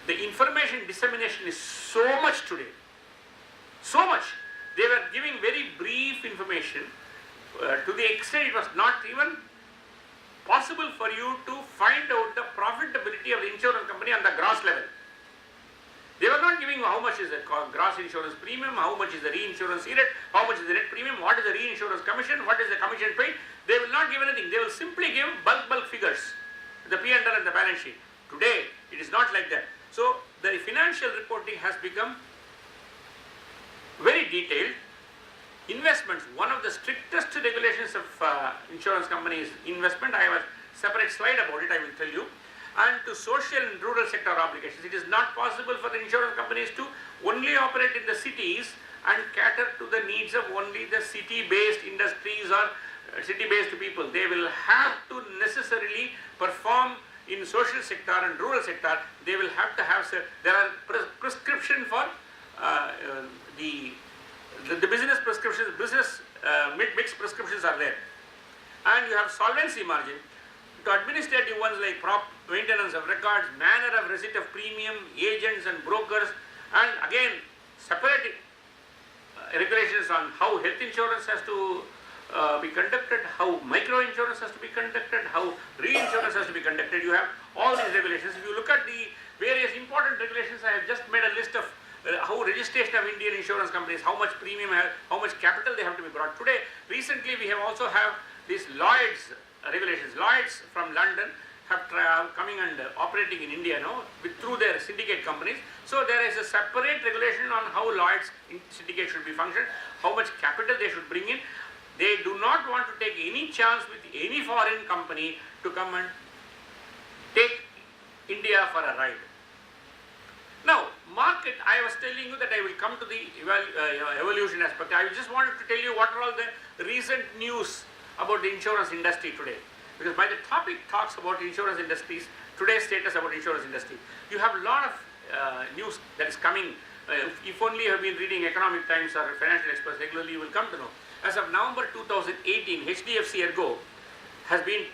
The information dissemination is so much today, so much. They were giving very brief information to the extent it was not even possible for you to find out the profitability of the insurance company on the gross level. They were not giving you how much is the gross insurance premium, how much is the reinsurance ceded, how much is the net premium, what is the reinsurance commission, what is the commission paid. They will not give anything. They will simply give bulk figures, the P&L and the balance sheet. Today, it is not like that. So, the financial reporting has become very detailed. Investments, one of the strictest regulations of insurance companies investment. I have a separate slide about it, I will tell you. And to social and rural sector obligations. It is not possible for the insurance companies to only operate in the cities and cater to the needs of only the city-based industries or city-based people. They will have to necessarily perform in social sector and rural sector. They will have to have, there are prescription for the business prescriptions, mixed prescriptions are there. And you have solvency margin. To administrative ones like maintenance of records, manner of receipt of premium, agents and brokers, and again separate regulations on how health insurance has to be conducted, how micro insurance has to be conducted, how reinsurance has to be conducted. You have all these regulations. If you look at the various important regulations, I have just made a list of how registration of Indian insurance companies, how much premium, how much capital they have to be brought. Today, recently we have also have these Lloyd's regulations. Lloyd's from London have coming and operating in India now through their syndicate companies. So there is a separate regulation on how Lloyd's syndicate should be functioned, how much capital they should bring in. They do not want to take any chance with any foreign company to come and take India for a ride. Now, market, I was telling you that I will come to the evolution aspect. I just wanted to tell you what are all the recent news about the insurance industry today. Because by the topic talks about insurance industries, today's status about insurance industry. You have a lot of news that is coming. If only you have been reading Economic Times or Financial Express regularly, you will come to know. As of November 2018, HDFC Ergo has been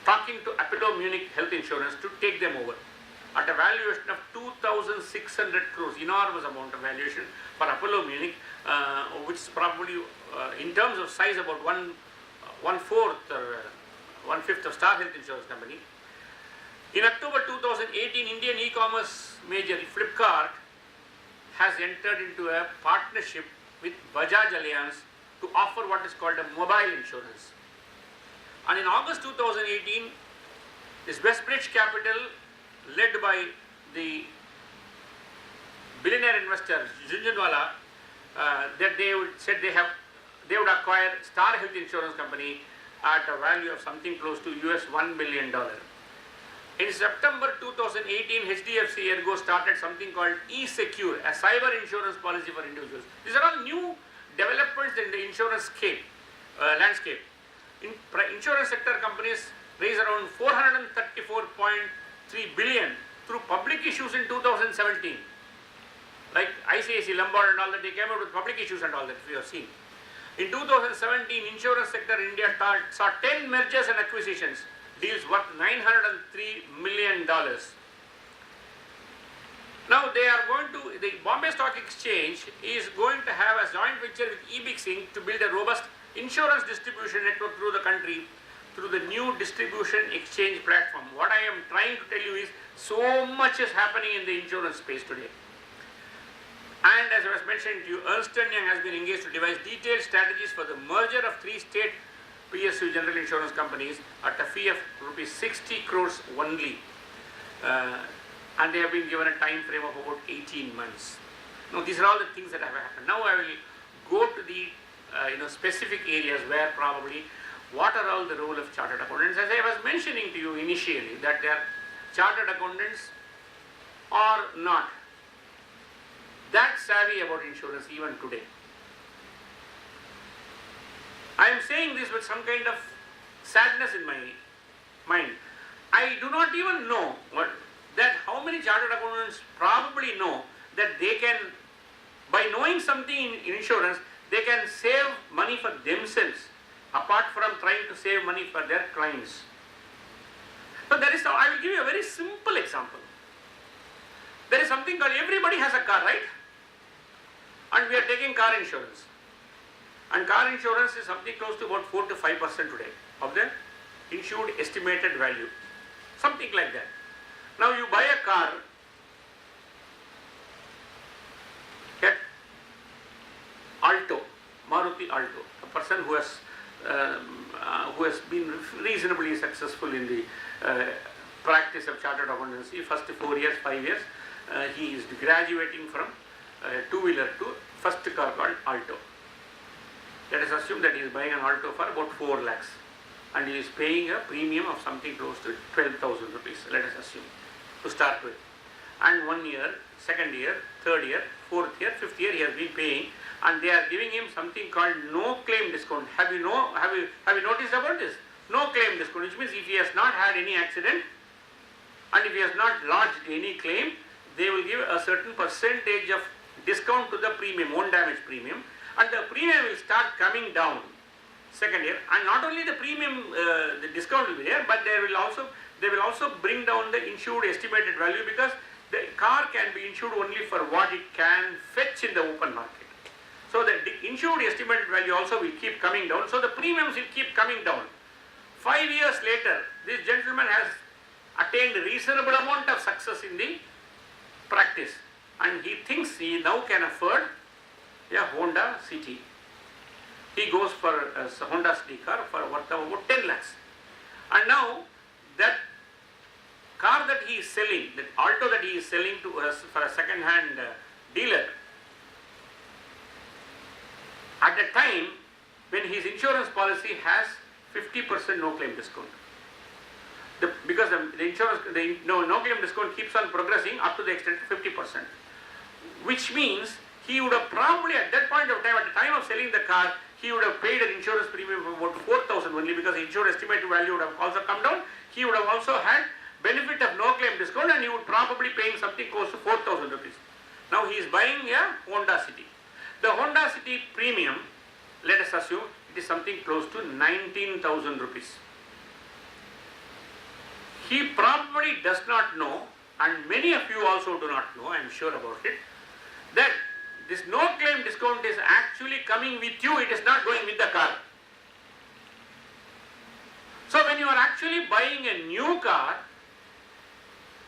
talking to Apollo Munich Health Insurance to take them over at a valuation of 2,600 crores, enormous amount of valuation for Apollo Munich, which is probably in terms of size about one-fourth or one-fifth of Star Health Insurance Company. In October 2018, Indian e-commerce major Flipkart has entered into a partnership with Bajaj Allianz to offer what is called a mobile insurance. And in August 2018, this Westbridge Capital, led by the billionaire investor Jhunjhunwala, that they would acquire Star Health Insurance Company at a value of something close to $1 billion. In September 2018, HDFC Ergo started something called eSecure, a cyber insurance policy for individuals. These are all new developments in the insurance landscape. Insurance sector companies raised around 434.3 billion through public issues in 2017. Like ICICI, Lombard and all that, they came out with public issues and all that, we have seen. In 2017, insurance sector in India saw 10 mergers and acquisitions, deals worth $903 million. Now they are going to, the Bombay Stock Exchange is going to have a joint venture with eBix Inc. to build a robust insurance distribution network through the country through the new distribution exchange platform. What I am trying to tell you is so much is happening in the insurance space today. And as I was mentioning to you, Ernst & Young has been engaged to devise detailed strategies for the merger of 3 state PSU general insurance companies at a fee of rupees 60 crores only. And they have been given a time frame of about 18 months. Now these are all the things that have happened. Now I will go to the specific areas where probably what are all the role of chartered accountants. As I was mentioning to you initially, that they are chartered accountants are not that savvy about insurance even today. I am saying this with some kind of sadness in my mind. I do not even know that how many chartered accountants probably know that they can, by knowing something in insurance, they can save money for themselves apart from trying to save money for their clients. But there is, I will give you a very simple example. There is something called, everybody has a car, right? And we are taking car insurance. And car insurance is something close to about 4 to 5% today of the insured estimated value. Something like that. Now you buy a car at Alto, Maruti Alto, a person who has been reasonably successful in the practice of chartered accountancy. First 4 years, 5 years, he is graduating from two-wheeler to first car called Alto. Let us assume that he is buying an Alto for about 4 lakhs and he is paying a premium of something close to 12,000 rupees, let us assume, to start with. And 1 year, 2nd year, 3rd year, 4th year, 5th year he has been paying, and they are giving him something called no claim discount. Have you noticed about this? No claim discount, which means if he has not had any accident and if he has not lodged any claim, they will give a certain percentage of discount to the premium, own damage premium, and the premium will start coming down 2nd year. And not only the premium, the discount will be there, but they will also bring down the insured estimated value, because the car can be insured only for what it can fetch in the open market. So the insured estimated value also will keep coming down. So the premiums will keep coming down. 5 years later, this gentleman has attained a reasonable amount of success in the practice, and he thinks he now can afford a Honda City. He goes for a Honda City car for worth of about 10 lakhs. And now that car that he is selling, that Alto that he is selling to us for a second hand dealer, at the time when his insurance policy has 50% no claim discount. Because the no claim discount keeps on progressing up to the extent of 50%. Which means he would have probably at that point of time, at the time of selling the car, he would have paid an insurance premium of about 4,000 only, because the insured estimated value would have also come down. He would have also had benefit of no claim discount, and he would probably paying something close to 4,000 rupees. Now he is buying a Honda City. The Honda City premium, let us assume it is something close to 19,000 rupees. He probably does not know, and many of you also do not know, I am sure about it, that this no claim discount is actually coming with you, it is not going with the car. So when you are actually buying a new car,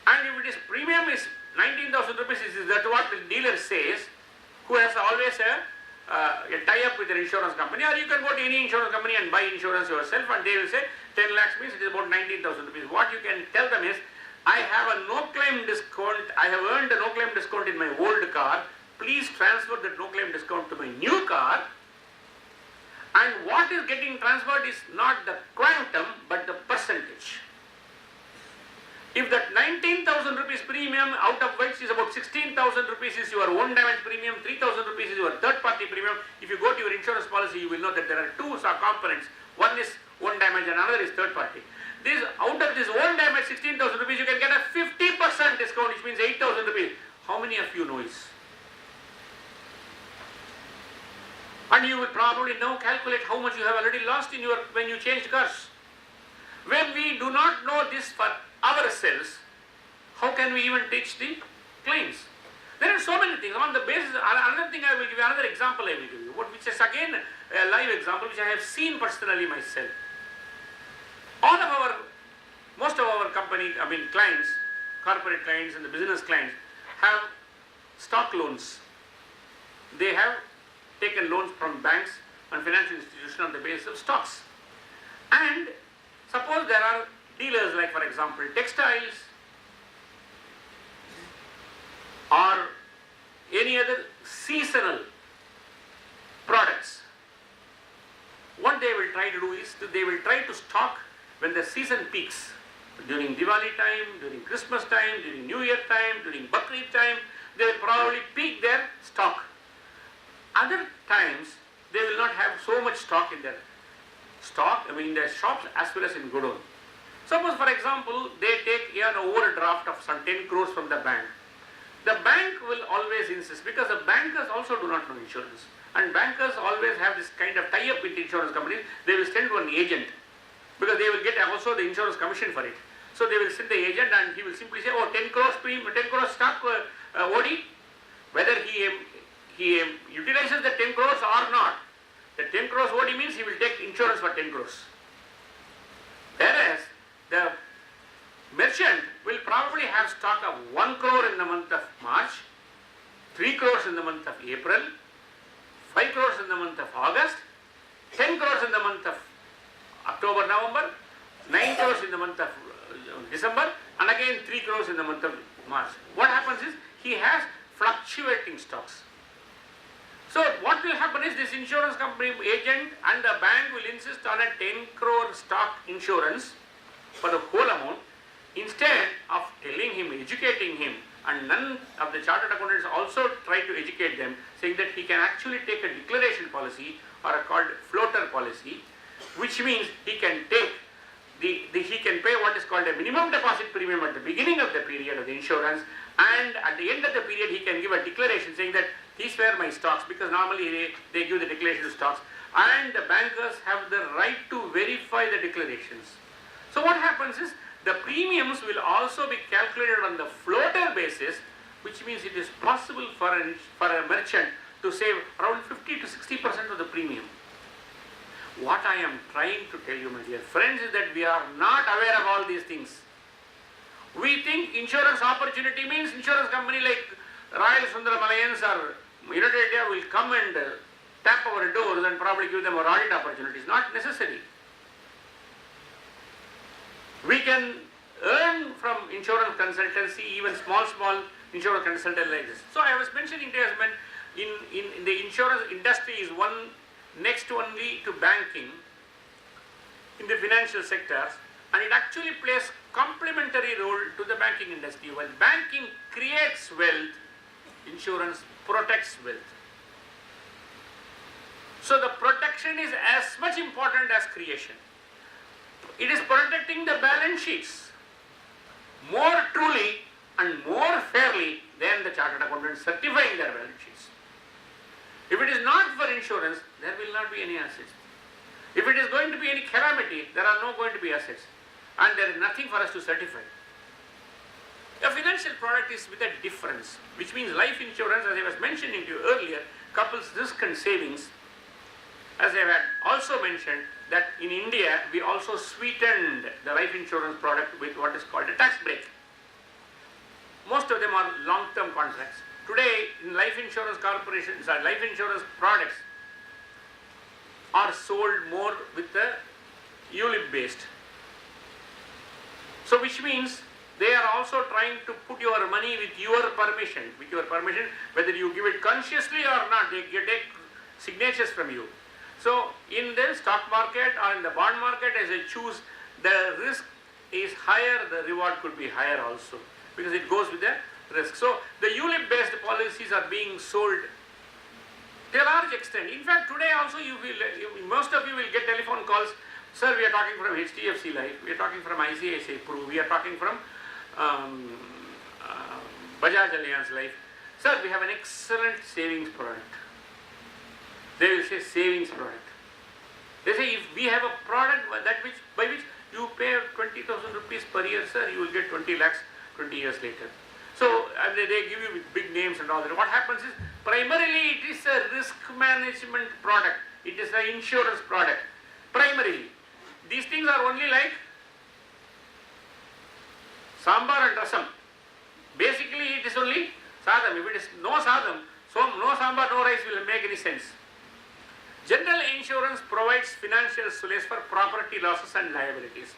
and if it is premium is 19,000 rupees, is that what the dealer says, who has always a tie-up with an insurance company, or you can go to any insurance company and buy insurance yourself, and they will say 10 lakhs means it is about 19,000 rupees. What you can tell them is, I have a no claim discount, I have earned a no claim discount in my old car, please transfer that no claim discount to my new car, and what is getting transferred is not the quantum but the percentage. If that 19,000 rupees premium, out of which is about 16,000 rupees is your own damage premium, 3,000 rupees is your third party premium, if you go to your insurance policy, you will know that there are two components. One is own damage and another is third party. This, out of this own damage 16,000 rupees, you can get a 50% discount, which means 8,000 rupees. How many of you know this? And you will probably now calculate how much you have already lost in when you changed cars. When we do not know this for ourselves, how can we even teach the claims? There are so many things. On the basis, another thing I will give you, another example I will give you, which is again a live example which I have seen personally myself. Most of our company, clients, corporate clients and the business clients have stock loans. They have taken loans from banks and financial institutions on the basis of stocks. And suppose there are dealers like, for example, textiles or any other seasonal products. What they will try to do is they will try to stock when the season peaks, during Diwali time, during Christmas time, during New Year time, during Bakrid time, they will probably peak their stock. Other times, they will not have so much stock in their in their shops as well as in godown. Suppose, for example, they take an overdraft of some 10 crores from the bank. The bank will always insist, because the bankers also do not know insurance, and bankers always have this kind of tie-up with insurance companies. They will send to an agent, because they will get also the insurance commission for it. So they will send the agent, and he will simply say, oh, 10 crores stock OD, whether he utilizes the 10 crores or not. The 10 crores OD means he will take insurance for 10 crores. Whereas the merchant will probably have stock of 1 crore in the month of March, 3 crores in the month of April, 5 crores in the month of August, 10 crores in the month of October, November, 9 crores in the month of December, and again 3 crores in the month of March. What happens is he has fluctuating stocks. So what will happen is this insurance company agent and the bank will insist on a 10 crore stock insurance for the whole amount, instead of telling him, educating him, and none of the chartered accountants also try to educate them, saying that he can actually take a declaration policy or a called floater policy, which means he can take he can pay what is called a minimum deposit premium at the beginning of the period of the insurance, and at the end of the period he can give a declaration saying that these were my stocks, because normally they give the declaration of stocks, and the bankers have the right to verify the declarations. So what happens is the premiums will also be calculated on the floater basis, which means it is possible for a merchant to save around 50 to 60% of the premium. What I am trying to tell you, my dear friends, is that we are not aware of all these things. We think insurance opportunity means insurance company like Royal Sundaram Alliance or United India will come and tap our doors and probably give them a audit opportunities. Not necessary. We can earn from insurance consultancy, even small insurance consultant like this. So I was mentioning to husband, in the insurance industry is one next only to banking in the financial sectors, and it actually plays complementary role to the banking industry. While banking creates wealth, insurance protects wealth. So the protection is as much important as creation. It is protecting the balance sheets more truly and more fairly than the chartered accountants certifying their balance sheets. If it is not for insurance, there will not be any assets. If it is going to be any calamity, there are not going to be assets, and there is nothing for us to certify. A financial product is with a difference, which means life insurance, as I was mentioning to you earlier, couples risk and savings. As I had also mentioned, that in India we also sweetened the life insurance product with what is called a tax break. Most of them are long-term contracts. Today, in life insurance corporations, life insurance products are sold more with the ULIP based. So which means they are also trying to put your money with your permission, whether you give it consciously or not, they take signatures from you. So in the stock market or in the bond market, as I choose, the risk is higher, the reward could be higher also, because it goes with the risk. So the ULIP based policies are being sold to a large extent. In fact, today also most of you will get telephone calls. Sir, we are talking from HDFC Life, we are talking from ICICI Pru, we are talking from Bajaj Allianz Life. Sir, we have an excellent savings product. They will say savings product. They say if we have a product by which you pay 20,000 rupees per year, sir, you will get 20 lakhs 20 years later. So and they give you with big names and all that. What happens is, primarily it is a risk management product. It is an insurance product. Primarily. These things are only like sambar and rasam. Basically it is only sadam. If it is no sadam, so no sambar, no rice will make any sense. General insurance provides financial solace for property losses and liabilities.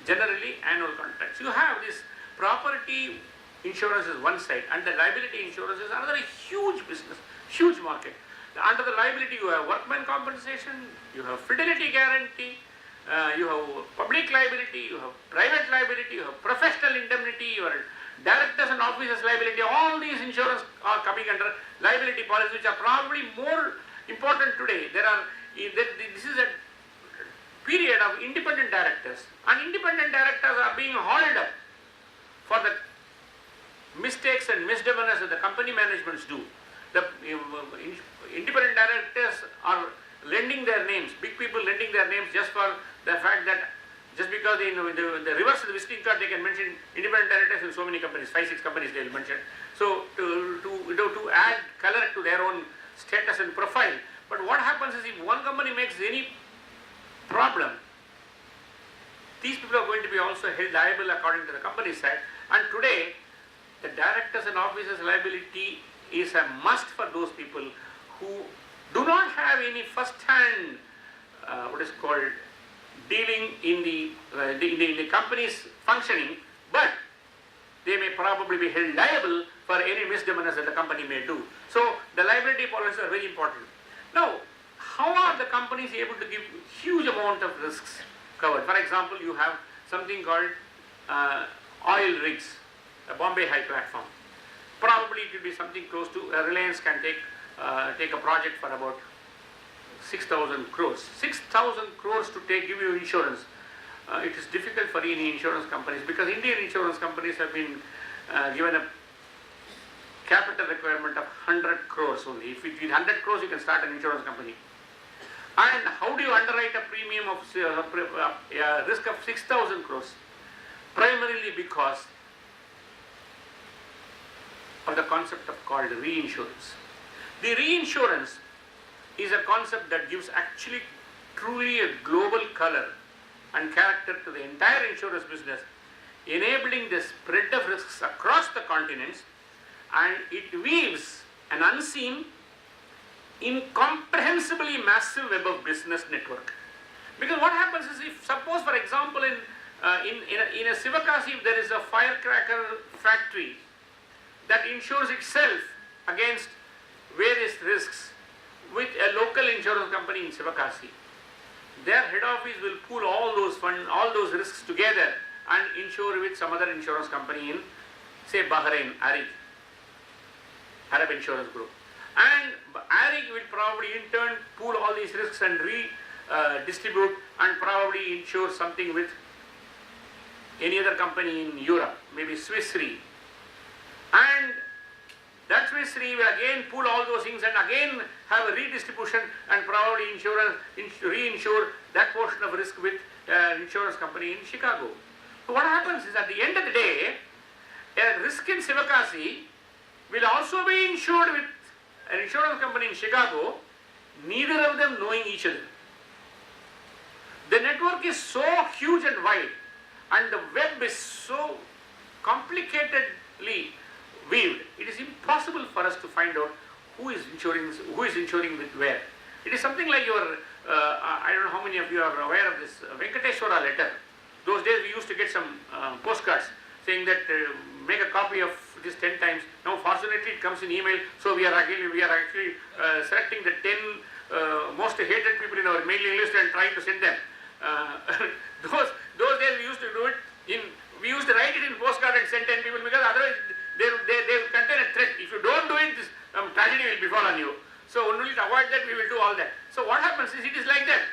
Generally annual contracts. You have this property insurance is one side, and the liability insurance is another huge business, huge market. Under the liability you have workman compensation, you have fidelity guarantee, you have public liability, you have private liability, you have professional indemnity, you have directors and officers liability. All these insurance are coming under liability policies, which are probably more important today. This is a period of independent directors, and independent directors are being hauled up for the mistakes and misdemeanors that the company managements do. The independent directors are lending their names, big people lending their names just for the fact that just because they the reverse of the visiting card they can mention independent directors in so many companies, 5-6 companies they will mention. So to add color to their own status and profile. But what happens is, if one company makes any problem, these people are going to be also held liable according to the company side. And today, the directors and officers liability is a must for those people who do not have any first-hand what is called dealing in the company's functioning, but they may probably be held liable for any misdemeanors that the company may do. So the liability policies are very important. Now, how are the companies able to give huge amount of risks covered? For example, you have something called oil rigs, a Bombay High platform. Probably it will be something close to Reliance can take a project for about 6,000 crores. 6,000 crores to give you insurance. It is difficult for any insurance companies, because Indian insurance companies have been given a capital requirement of 100 crores only. If with 100 crores you can start an insurance company. And how do you underwrite a premium of risk of 6,000 crores? Primarily because of the concept of called reinsurance. The reinsurance is a concept that gives actually truly a global color and character to the entire insurance business, enabling the spread of risks across the continents, and it weaves an unseen, incomprehensibly massive web of business network. Because what happens is, if suppose for example in a Sivakasi, if there is a firecracker factory that insures itself against various risks with a local insurance company in Sivakasi, their head office will pool all those funds, all those risks together and insure with some other insurance company in, say, Bahrain, ARIG, Arab Insurance Group. And ARIG will probably in turn pool all these risks and redistribute and probably insure something with any other company in Europe, maybe Swiss Re. And that Swiss Re will again pool all those things and again have a redistribution and probably reinsure that portion of risk with an insurance company in Chicago. So what happens is, at the end of the day, a risk in Sivakasi will also be insured with an insurance company in Chicago, neither of them knowing each other. The network is so huge and wide, and the web is so complicatedly weaved, it is impossible for us to find out who is insuring with where. It is something like your, I don't know how many of you are aware of this Venkateshwara letter. Those days we used to get some postcards saying that make a copy of this 10 times. Now fortunately it comes in email, so we are actually selecting the 10 most hated people in our mailing list and trying to send them. Those days we used to do it we used to write it in postcard and send 10 people, because otherwise they will contain a threat. If you don't do it, this tragedy will befall on you. So only to avoid that, we will do all that. So what happens is, it is like that.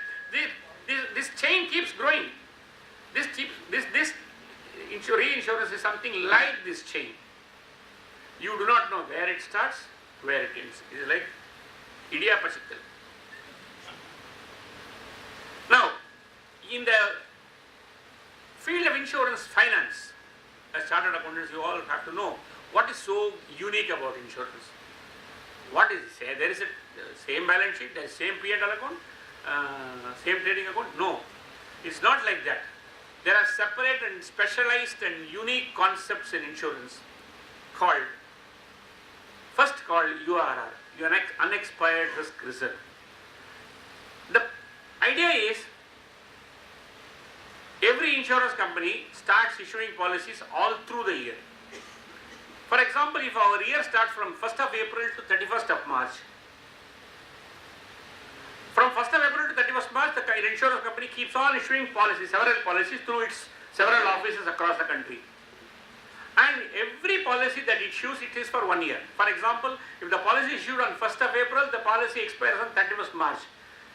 This chain keeps growing. This reinsurance is something like this chain. You do not know where it starts, where it ends. It is like idiyapachikkal. Now, in the field of insurance finance, as chartered accountants, you all have to know what is so unique about insurance. What is it? There is a same balance sheet, there is same P&L account, same trading account? No, it's not like that. There are separate and specialized and unique concepts in insurance called URR, your unexpired risk reserve. The idea is, every insurance company starts issuing policies all through the year. For example, if our year starts from 1st of April to 31st of March, from 1st of April to 31st March, the insurance company keeps on issuing policies, several policies through its several offices across the country. And every policy that it issues, it is for 1 year. For example, if the policy is issued on 1st of April, the policy expires on 31st March.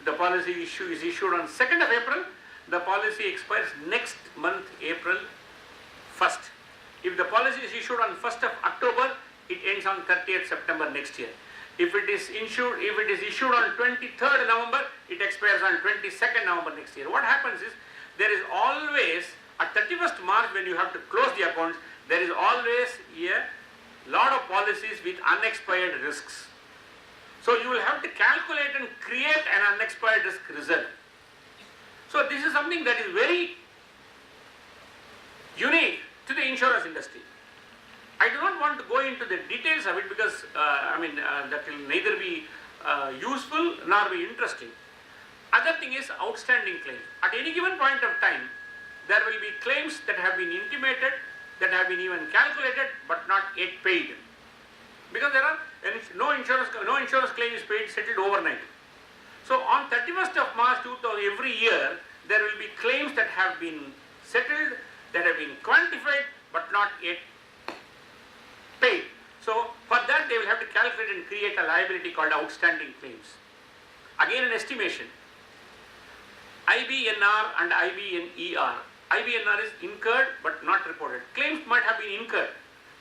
If the policy is issued on 2nd of April, the policy expires next month, April 1st. If the policy is issued on 1st of October, it ends on 30th September next year. If it is issued on 23rd November, it expires on 22nd November next year. What happens is, there is always, at 31st March when you have to close the accounts, there is always a lot of policies with unexpired risks. So you will have to calculate and create an unexpired risk reserve. So this is something that is very unique to the insurance industry. I do not want to go into the details of it, because that will neither be useful nor be interesting. Other thing is outstanding claims. At any given point of time, there will be claims that have been intimated, that have been even calculated, but not yet paid. Because there are no insurance claim is paid, settled overnight. So on 31st of March 2000, every year, there will be claims that have been settled, that have been quantified, but not yet paid. So for that, they will have to calculate and create a liability called outstanding claims. Again, an estimation. IBNR and IBNER. IBNR is incurred but not reported. Claims might have been incurred.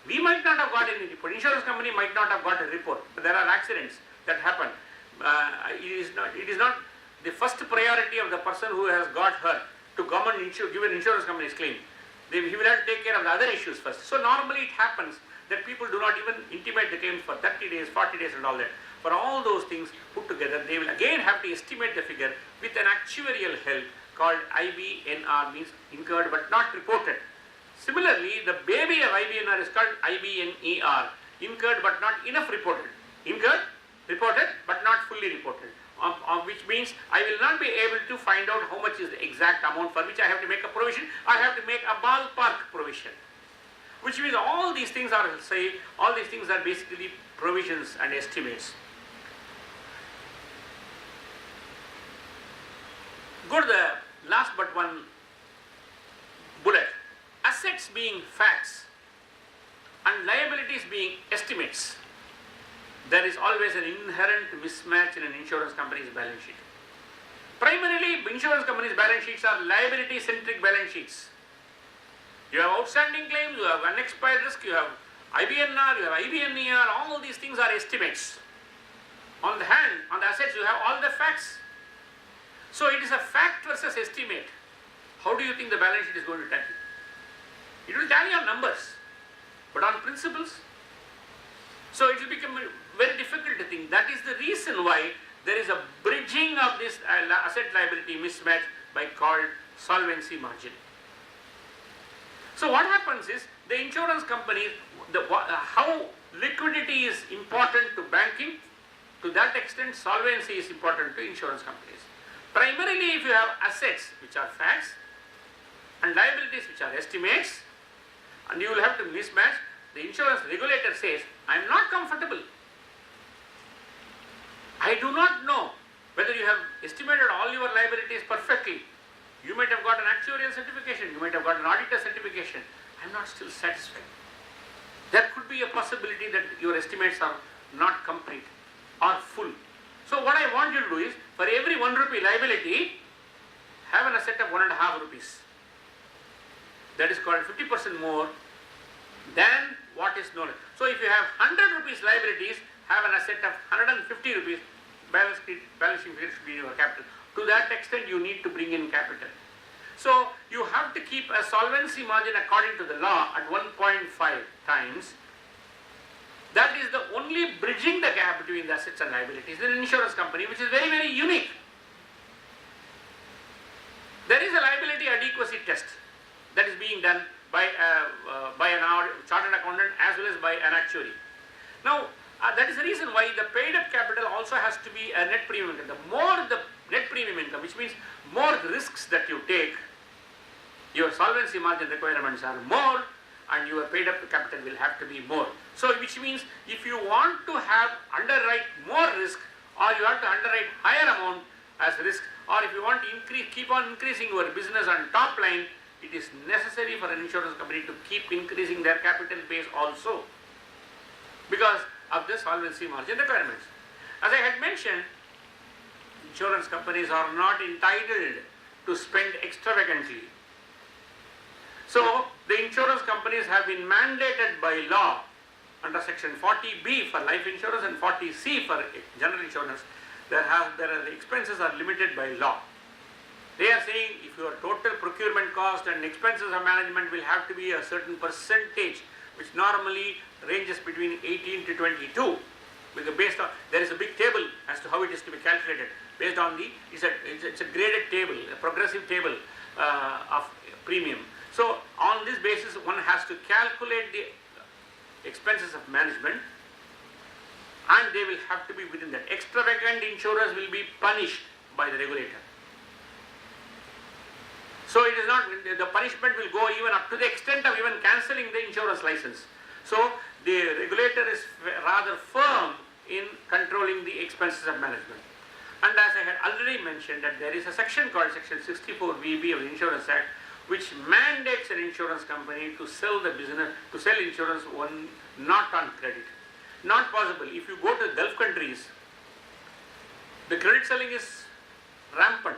We might not have got any report. Insurance company might not have got a report. But there are accidents that happen. It is not the first priority of the person who has got hurt to come and give an insurance company's claim. He will have to take care of the other issues first. So normally it happens that people do not even intimate the claims for 30 days, 40 days and all that. For all those things put together, they will again have to estimate the figure with an actuarial help called IBNR, means incurred but not reported. Similarly, the baby of IBNR is called IBNER, incurred but not enough reported. Incurred, reported but not fully reported, which means I will not be able to find out how much is the exact amount for which I have to make a provision. I have to make a ballpark provision, which means all these things are basically provisions and estimates. Go to the last but one bullet. Assets being facts and liabilities being estimates. There is always an inherent mismatch in an insurance company's balance sheet. Primarily, insurance companies' balance sheets are liability-centric balance sheets. You have outstanding claims, you have unexpired risk, you have IBNR, you have IBNER, all these things are estimates. On the assets, you have all the facts. So it is a fact versus estimate. How do you think the balance sheet is going to tally? It will tally on numbers, but on principles. So it will become very difficult to think. That is the reason why there is a bridging of this asset liability mismatch by called solvency margin. So what happens is the insurance companies, how liquidity is important to banking, to that extent solvency is important to insurance companies. Primarily, if you have assets which are facts and liabilities which are estimates, and you will have to mismatch, the insurance regulator says, I am not comfortable. I do not know whether you have estimated all your liabilities perfectly. You might have got an actuarial certification, you might have got an auditor certification. I am not still satisfied. There could be a possibility that your estimates are not complete or full. So what I want you to do is, for every 1 rupee liability, have an asset of 1.5 rupees. That is called 50% more than what is known. So if you have 100 rupees liabilities, have an asset of 150 rupees, balance sheet should be your capital. To that extent, you need to bring in capital. So you have to keep a solvency margin according to the law at 1.5 times. That is the only bridging the gap between the assets and liabilities in an insurance company, which is very, very unique. There is a liability adequacy test that is being done by an chartered accountant as well as by an actuary. Now, that is the reason why the paid up capital also has to be a net premium income. The more the net premium income, which means more risks that you take, your solvency margin requirements are more and your paid up capital will have to be more. So which means if you want to underwrite more risk, or you have to underwrite higher amount as risk, or if you want to keep on increasing your business on top line, it is necessary for an insurance company to keep increasing their capital base also, because of the solvency margin requirements. As I had mentioned, insurance companies are not entitled to spend extravagantly. So the insurance companies have been mandated by law under section 40B for life insurance and 40C for general insurance. The expenses are limited by law. They are saying if your total procurement cost and expenses of management will have to be a certain percentage, which normally ranges between 18 to 22, because based on, there is a big table as to how it is to be calculated. Based on it's a graded table, a progressive table of premium. So on this basis, one has to calculate the expenses of management, and they will have to be within that. Extravagant insurers will be punished by the regulator. So it is not, the punishment will go even up to the extent of even cancelling the insurance license. So the regulator is rather firm in controlling the expenses of management. And as I had already mentioned, that there is a section called section 64VB of the Insurance Act, which mandates an insurance company to sell insurance not on credit. Not possible. If you go to Gulf countries, the credit selling is rampant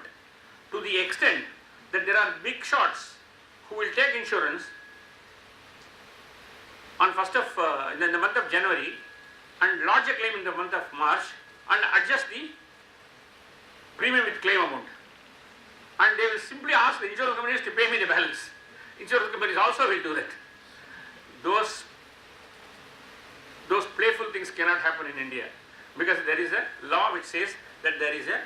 to the extent that there are big shots who will take insurance on in the month of January and lodge a claim in the month of March and adjust the premium with claim amount. And they will simply ask the insurance companies to pay me the balance. Insurance companies also will do that. Those playful things cannot happen in India. because there is a law which says that there is a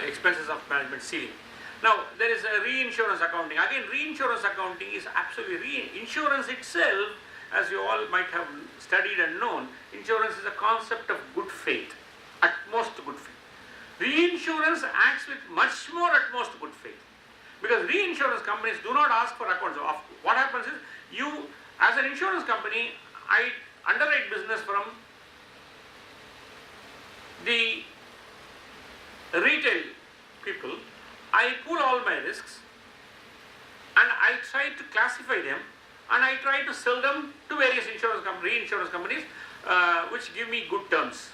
expenses of management ceiling. Now there is a reinsurance accounting. Again, reinsurance accounting is absolutely insurance itself, as you all might have studied and known. Insurance is a concept of good faith, utmost good faith. Reinsurance acts with much more utmost good faith, because reinsurance companies do not ask for accounts. What happens is, you as an insurance company, I underwrite business from the retail people, I pool all my risks and I try to classify them and I try to sell them to various reinsurance companies which give me good terms,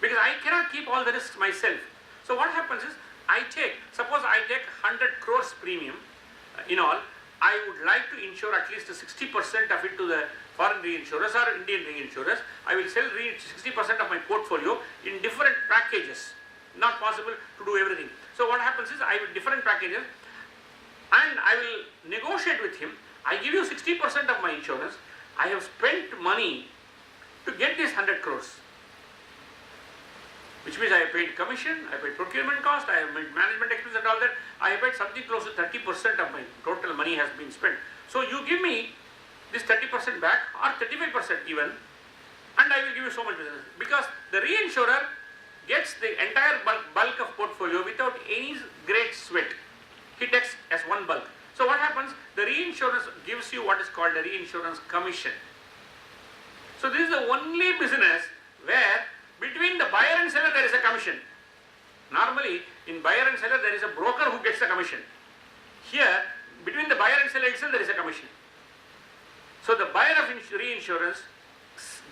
because I cannot keep all the risks myself. So what happens is, suppose I take 100 crores premium in all, I would like to insure at least 60% of it to the foreign reinsurers or Indian reinsurers. I will sell 60% of my portfolio in different packages. Not possible to do everything. So what happens is, I will different packages and I will negotiate with him. I give you 60% of my insurance. I have spent money to get this 100 crores. Which means I have paid commission, I have paid procurement cost, I have made management expense and all that. I have paid something close to 30% of my total money has been spent. So you give me this 30% back or 35% even, and I will give you so much business. Because the reinsurer gets the entire bulk of portfolio without any great sweat. He takes as one bulk. So what happens? The reinsurance gives you what is called a reinsurance commission. So this is the only business where between the buyer and seller there is a commission. Normally in buyer and seller there is a broker who gets the commission. Here between the buyer and seller itself there is a commission. So the buyer of reinsurance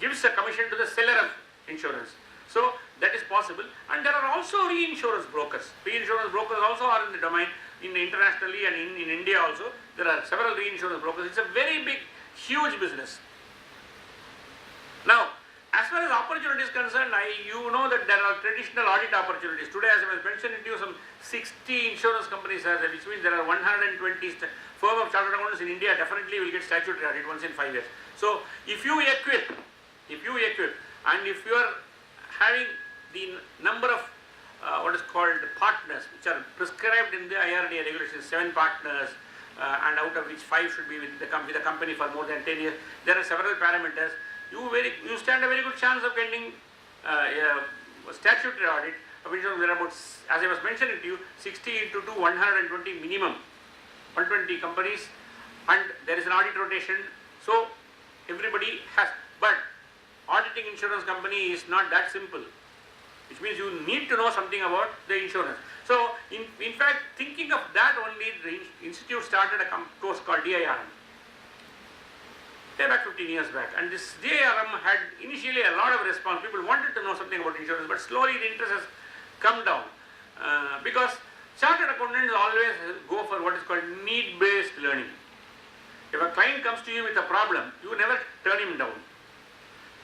gives a commission to the seller of insurance. So that is possible, and there are also reinsurance brokers. Reinsurance brokers also are in the domain internationally, and in India also there are several reinsurance brokers. It's a very big, huge business. Now, as far as opportunity is concerned, you know that there are traditional audit opportunities. Today, as I was mentioning to you, some 60 insurance companies are there, which means there are 120 firm of chartered accountants in India definitely will get statutory audit once in 5 years. So if you equip, and if you are having the number of what is called partners, which are prescribed in the IRDA regulations, 7 partners, and out of which 5 should be with the company for more than 10 years. There are several parameters. You stand a very good chance of getting a statutory audit of insurance. There are about, as I was mentioning to you, 60 into 2, 120 minimum, 120 companies, and there is an audit rotation. So everybody has, but auditing insurance company is not that simple, which means you need to know something about the insurance. So in fact, thinking of that only, the institute started a course called DIRM. Back 15 years back, and this DIRM had initially a lot of response. People wanted to know something about insurance, but slowly the interest has come down because chartered accountants always go for what is called need-based learning. If a client comes to you with a problem, you never turn him down.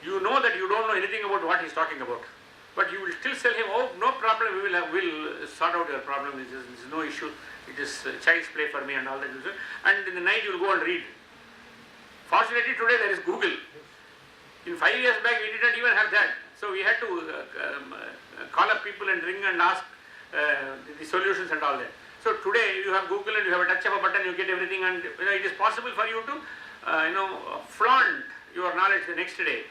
You know that you don't know anything about what he's talking about, but you will still tell him, oh, no problem, we'll sort out your problem, this is no issue, it is child's play for me and all that. And in the night you will go and read. Fortunately today there is Google. In 5 years back we didn't even have that. So we had to call up people and ring and ask the solutions and all that. So today you have Google and you have a touch of a button, you get everything, and it is possible for you to flaunt your knowledge the next day.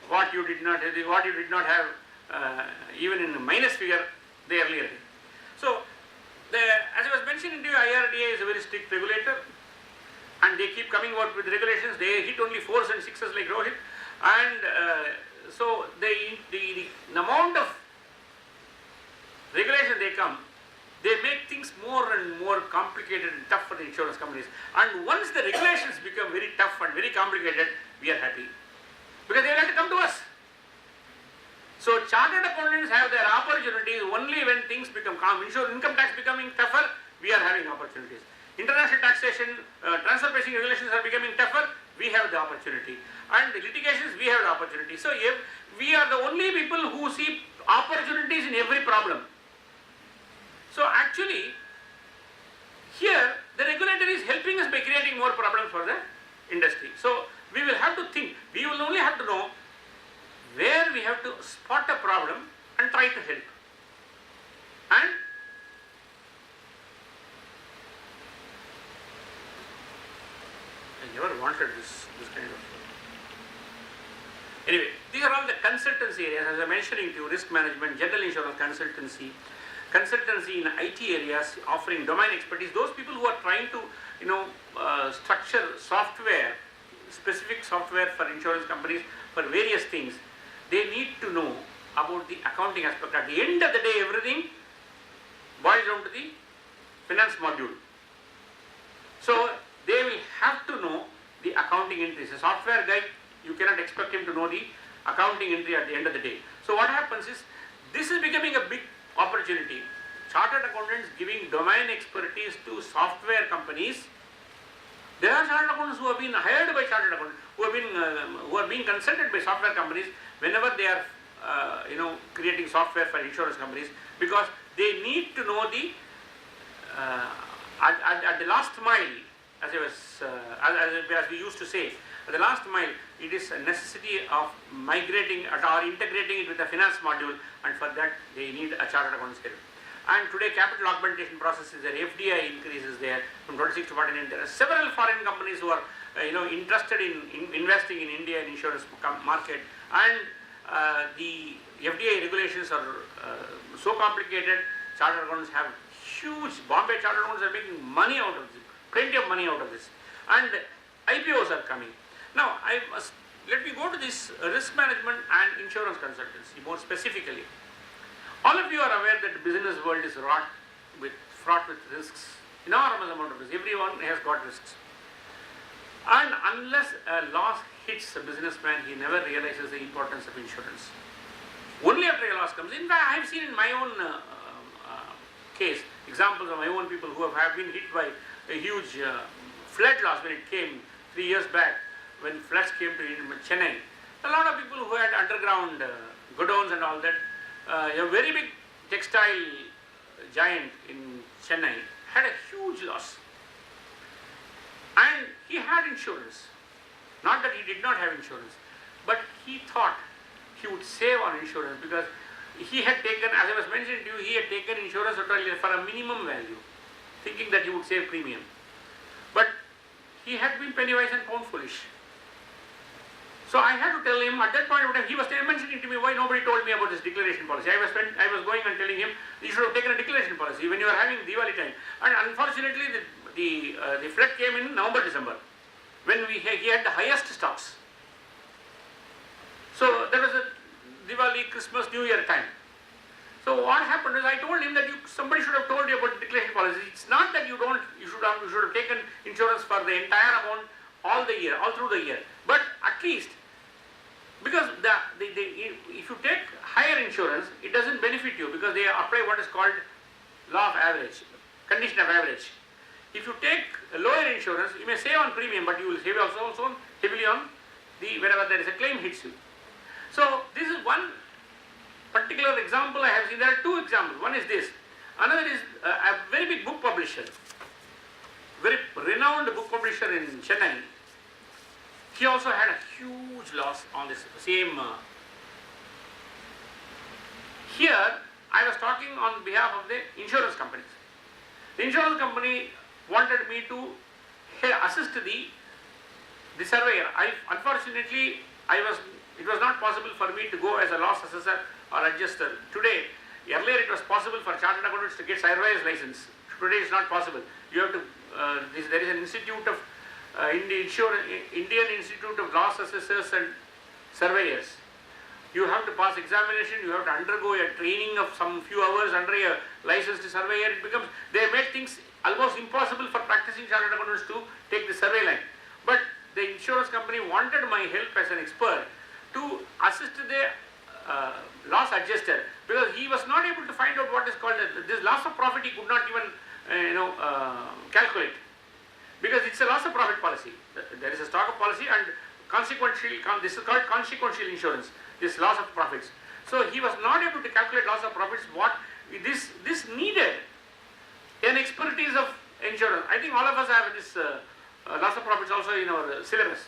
What you did not have even in a minus figure the earlier day. So as I was mentioning to you, IRDA is a very strict regulator. And they keep coming out with regulations. They hit only 4s and 6s like Rohit, and so the amount of regulation they come, they make things more and more complicated and tough for the insurance companies. And once the regulations become very tough and very complicated, we are happy, because they will have to come to us. So chartered accountants have their opportunities only when things become calm. Income tax becoming tougher, we are having opportunities. International taxation, transfer pricing regulations are becoming tougher, we have the opportunity. And the litigations, we have the opportunity. So we are the only people who see opportunities in every problem. So actually, here the regulator is helping us by creating more problems for the industry. So we will have to think, we will only have to know where we have to spot a problem and try to help. And I never wanted this kind of. Anyway, these are all the consultancy areas, as I was mentioning to you: risk management, general insurance consultancy, consultancy in IT areas, offering domain expertise. Those people who are trying to, structure software, specific software for insurance companies for various things, they need to know about the accounting aspect. At the end of the day, everything boils down to the finance module. So they will have to know the accounting entries. A software guy, you cannot expect him to know the accounting entry at the end of the day. So what happens is, this is becoming a big opportunity. Chartered accountants giving domain expertise to software companies. There are chartered accountants who have been hired by chartered accountants, who are being consulted by software companies whenever they are creating software for insurance companies, because they need to know the at the last mile, as we used to say, at the last mile, it is a necessity of migrating or integrating it with the finance module, and for that they need a chartered accountant skill. And today, capital augmentation process is there, FDI increases there from 26 to 49. There are several foreign companies who are interested in investing in India and insurance market, and the FDI regulations are so complicated. Chartered accountants have huge. Bombay chartered accountants are making money out of this, plenty of money out of this, and IPOs are coming. Now, let me go to this risk management and insurance consultancy more specifically. All of you are aware that the business world is fraught with risks, enormous amount of risks. Everyone has got risks. And unless a loss hits a businessman, he never realizes the importance of insurance. Only after a loss comes. In fact, I have seen in my own case, examples of my own people who have been hit by a huge flood loss when it came 3 years back, when floods came to Chennai. A lot of people who had underground godowns and all that, a very big textile giant in Chennai had a huge loss. And he had insurance. Not that he did not have insurance, but he thought he would save on insurance, because he had taken, as I was mentioning to you, he had taken insurance for a minimum value, thinking that he would save premium. But he had been penny wise and pound foolish. So I had to tell him at that point of time, he was mentioning to me why nobody told me about this declaration policy. I was going and telling him, you should have taken a declaration policy when you are having Diwali time. And unfortunately, the flood came in November, December, when he had the highest stocks. So there was a Diwali, Christmas, New Year time. So what happened is, I told him that somebody should have told you about the declaration policy. It's not that you should have taken insurance for the entire amount all through the year. But at least, because if you take higher insurance, it doesn't benefit you, because they apply what is called law of average, condition of average. If you take a lower insurance, you may save on premium, but you will save also heavily on whenever there is a claim hits you. So this is one particular example I have seen. There are two examples. One is this. Another is a very big book publisher, very renowned book publisher in Chennai. He also had a huge loss on this same. Here, I was talking on behalf of the insurance companies. The insurance company wanted me to assist the surveyor. Unfortunately, it was not possible for me to go as a loss assessor or adjuster. Earlier it was possible for chartered accountants to get surveyor's license. Today it's not possible. You have to. There is an institute of Indian Institute of Loss Assessors and Surveyors. You have to pass examination. You have to undergo a training of some few hours under a licensed surveyor. They made things almost impossible for practicing chartered accountants to take the survey line. But the insurance company wanted my help as an expert to assist the loss adjuster, because he was not able to find out what is called this loss of profit. He could not even calculate, because it's a loss of profit policy. There is a stock of policy, and this is called consequential insurance, this loss of profits. So he was not able to calculate loss of profits. This needed an expertise of insurance. I think all of us have this loss of profits also in our syllabus.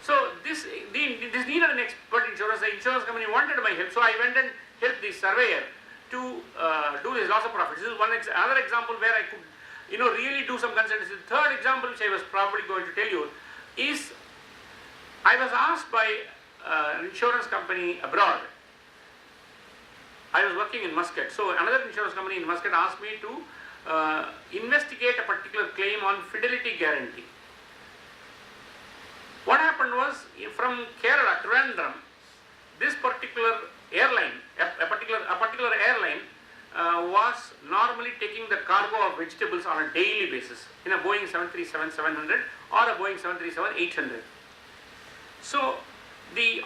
So this this needed an expert insurance. The insurance company wanted my help, so I went and helped the surveyor to do this loss of profits. This is another example where I could, really do some consultancy. The third example, which I was probably going to tell you, is I was asked by an insurance company abroad. I was working in Muscat, so another insurance company in Muscat asked me to investigate a particular claim on fidelity guarantee. What happened was, from Kerala, Trivandrum, this particular airline, a particular airline was normally taking the cargo of vegetables on a daily basis in a Boeing 737-700 or a Boeing 737-800. So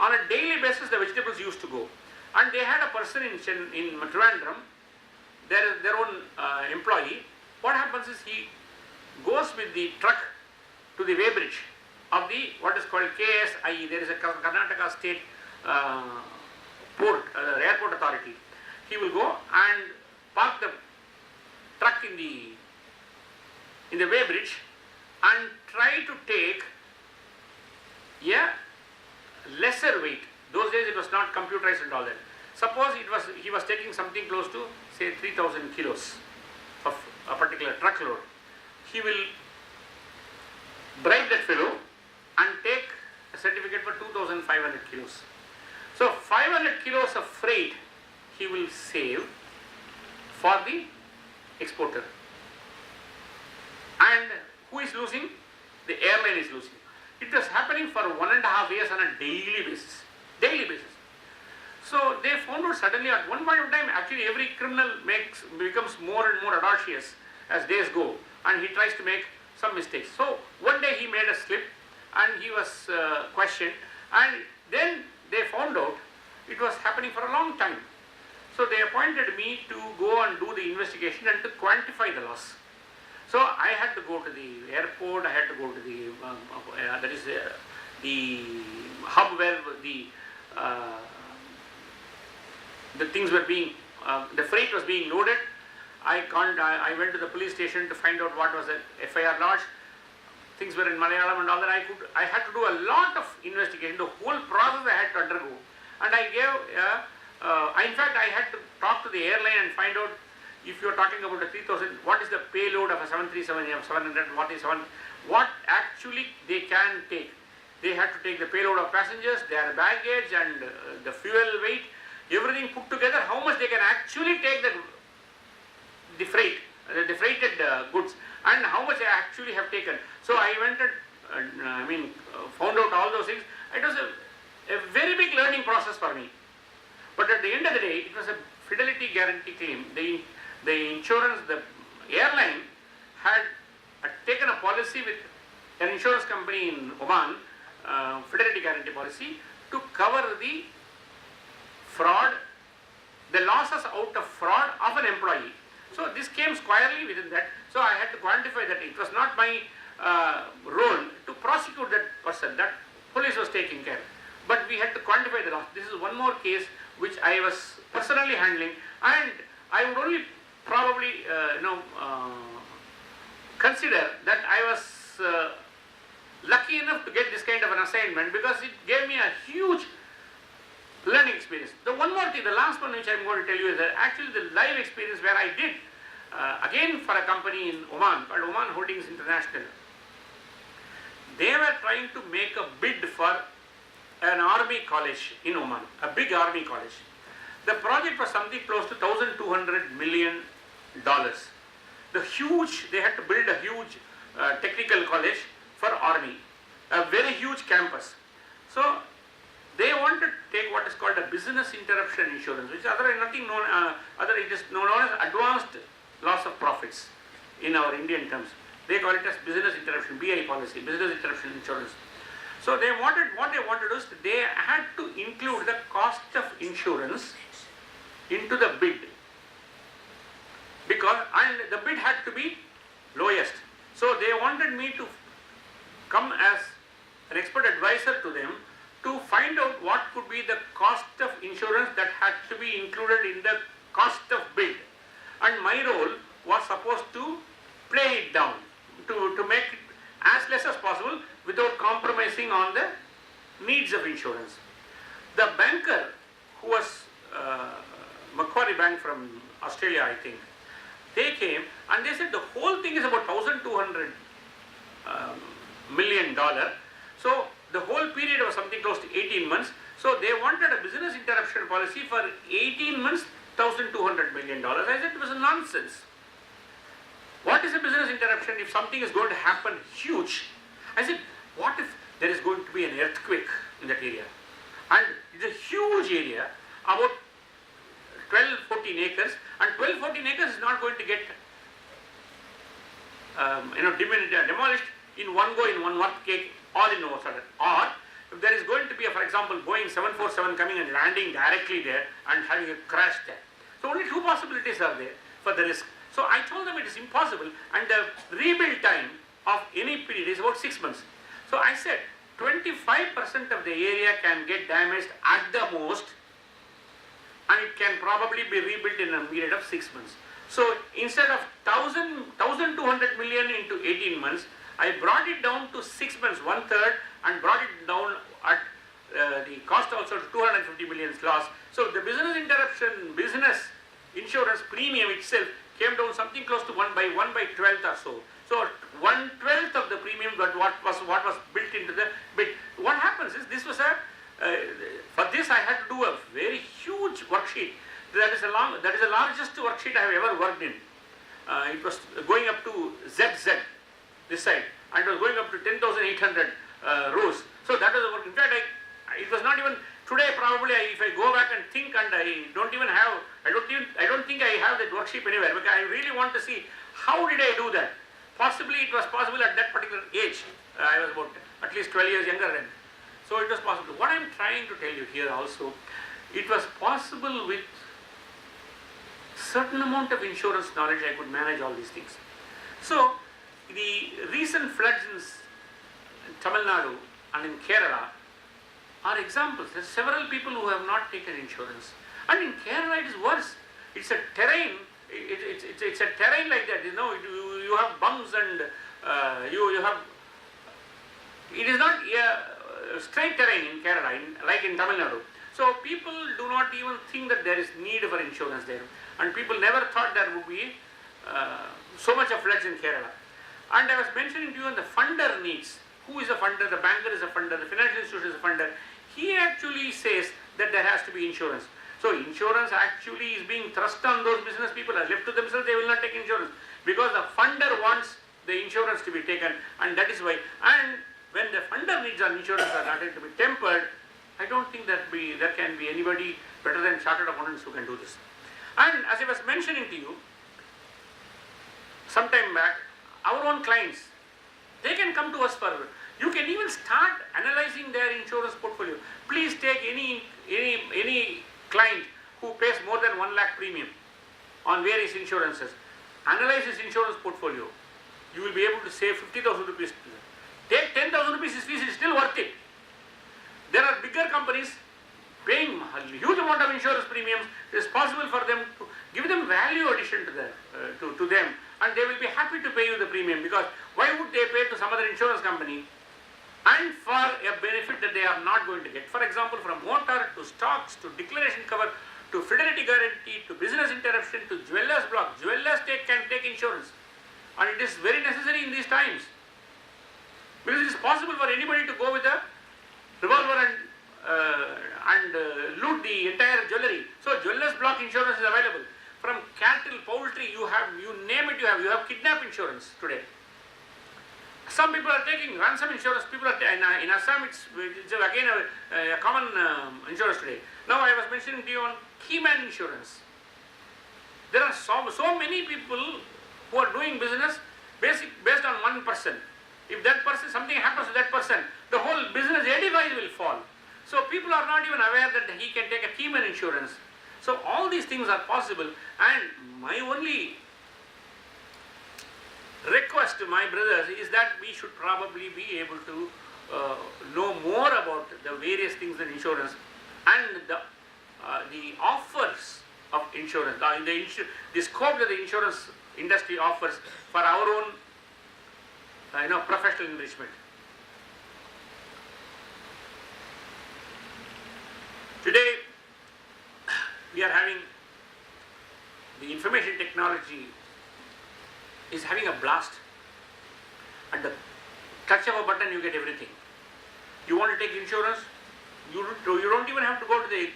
on a daily basis the vegetables used to go, and they had a person in Trivandrum, their own employee. What happens is he goes with the truck to the weighbridge of the what is called KSIE. There is a Karnataka state airport authority. He will go and park the truck in the weighbridge and try to take a lesser weight. Those days it was not computerized and all that. Suppose he was taking something close to say 3,000 kilos of a particular truckload. He will bribe that fellow and take a certificate for 2,500 kilos. So 500 kilos of freight he will save for the exporter. And who is losing? The airline is losing. It was happening for 1.5 years on a daily basis. So they found out suddenly at one point of time, actually every criminal becomes more and more audacious as days go, and he tries to make some mistakes. So one day he made a slip and he was questioned, and then they found out it was happening for a long time. So they appointed me to go and do the investigation and to quantify the loss. So I had to go to the airport, I had to go to the the hub where the things were being, the freight was being loaded. I went to the police station to find out what was the FIR lodge. Things were in Malayalam and all that. I had to do a lot of investigation. The whole process I had to undergo. And I gave, in fact, I had to talk to the airline and find out if you are talking about a 3,000, what is the payload of a 737-700, what actually they can take. They had to take the payload of passengers, their baggage and the fuel weight, everything put together, how much they can actually take the freighted goods, and how much I actually have taken. So I went and found out all those things. It was a very big learning process for me. But at the end of the day, it was a fidelity guarantee claim. The insurance, the airline had taken a policy with an insurance company in Oman, fidelity guarantee policy, to cover the fraud, the losses out of fraud of an employee. So this came squarely within that. So I had to quantify that. It was not my role to prosecute that person. That police was taking care. But we had to quantify the loss. This is one more case which I was personally handling, and I would only probably consider that I was lucky enough to get this kind of an assignment, because it gave me a huge learning experience. The one more thing, the last one which I am going to tell you is that actually the live experience where I did, again for a company in Oman called Oman Holdings International. They were trying to make a bid for an army college in Oman, a big army college. The project was something close to $1,200 million. They had to build a huge technical college for army, a very huge campus. So they wanted to take what is called a business interruption insurance, which it is known as advanced loss of profits in our Indian terms. They call it as business interruption, BI policy, business interruption insurance. So what they wanted was they had to include the cost of insurance into the bid, and the bid had to be lowest. So they wanted me to come as an expert advisor to them to find out what could be the cost of insurance that had to be included in the cost of bid. And my role was supposed to play it down, to make it as less as possible without compromising on the needs of insurance. The banker who was Macquarie Bank from Australia, I think, they came and they said the whole thing is about $1,200 million. So the whole period was something close to 18 months. So they wanted a business interruption policy for 18 months, $1,200 million. I said it was a nonsense. What is a business interruption if something is going to happen huge? I said, what if there is going to be an earthquake in that area? And it's a huge area, about 12-14 acres, and 12-14 acres is not going to get demolished in one go, in one earthquake, all in one sudden. Or if there is going to be, for example, Boeing 747 coming and landing directly there and having a crash there. So only two possibilities are there for the risk. So I told them it is impossible, and the rebuild time of any period is about 6 months. So I said 25% of the area can get damaged at the most, and it can probably be rebuilt in a period of 6 months. So instead of 1,200 million into 18 months, I brought it down to 6 months, 1/3, and brought it down at the cost also to 250 million loss. So the business interruption, business insurance premium itself came down something close to 1/12 or so. So 1/12 of the premium got what was built into the bid. What happens is this was for this I had to do a very huge worksheet. That is the largest worksheet I have ever worked in. It was going up to ZZ this side, and it was going up to 10,800 rows. So that was the work. In fact, it was not even today. Probably, if I go back and think, and I don't think I have that worksheet anywhere, because I really want to see how did I do that. Possibly it was possible at that particular age. I was about at least 12 years younger then. So it was possible. What I am trying to tell you here also, it was possible with certain amount of insurance knowledge I could manage all these things. So the recent floods in Tamil Nadu and in Kerala are examples. There are several people who have not taken insurance. And in Kerala it is worse. It's a terrain. It's a terrain like that. You have bumps and you have. It is not straight terrain in Kerala, like in Tamil Nadu. So people do not even think that there is need for insurance there, and people never thought there would be so much of floods in Kerala. And I was mentioning to you on the funder needs. Who is a funder? The banker is a funder. The financial institution is a funder. He actually says that there has to be insurance. So insurance actually is being thrust on those business people. Are left to themselves, they will not take insurance, because the funder wants the insurance to be taken, and that is why. And when the funder needs on insurance are not to be tempered, I don't think there can be anybody better than chartered accountants who can do this. And as I was mentioning to you some time back, our own clients, they can come to us for. You can even start analyzing their insurance portfolio. Please take any client who pays more than 1 lakh premium on various insurances. Analyze his insurance portfolio. You will be able to save 50,000 rupees. Take 10,000 rupees fees, it is still worth it. There are bigger companies paying a huge amount of insurance premiums. It is possible for them to give them value addition to them, and they will be happy to pay you the premium, because why would they pay to some other insurance company and for a benefit that they are not going to get? For example, from motor to stocks to declaration cover to fidelity guarantee to business interruption to jewelers block. Jewelers can take insurance, and it is very necessary in these times, because it is possible for anybody to go with a revolver and loot the entire jewelry. So jewelers block insurance is available. From cattle, poultry, you name it, you have kidnap insurance today. Some people are taking ransom insurance. People are in Assam. It's again a common insurance today. Now I was mentioning to you on keyman insurance. There are so many people who are doing business based on one person. If that person, something happens to that person, the whole business edifice will fall. So people are not even aware that he can take a keyman insurance. So all these things are possible, and my only request to my brothers is that we should probably be able to know more about the various things in insurance and the offers of insurance, the scope that the insurance industry offers for our own professional enrichment. we are having the information technology is having a blast. At the touch of a button, you get everything. You want to take insurance? You don't even have to go to the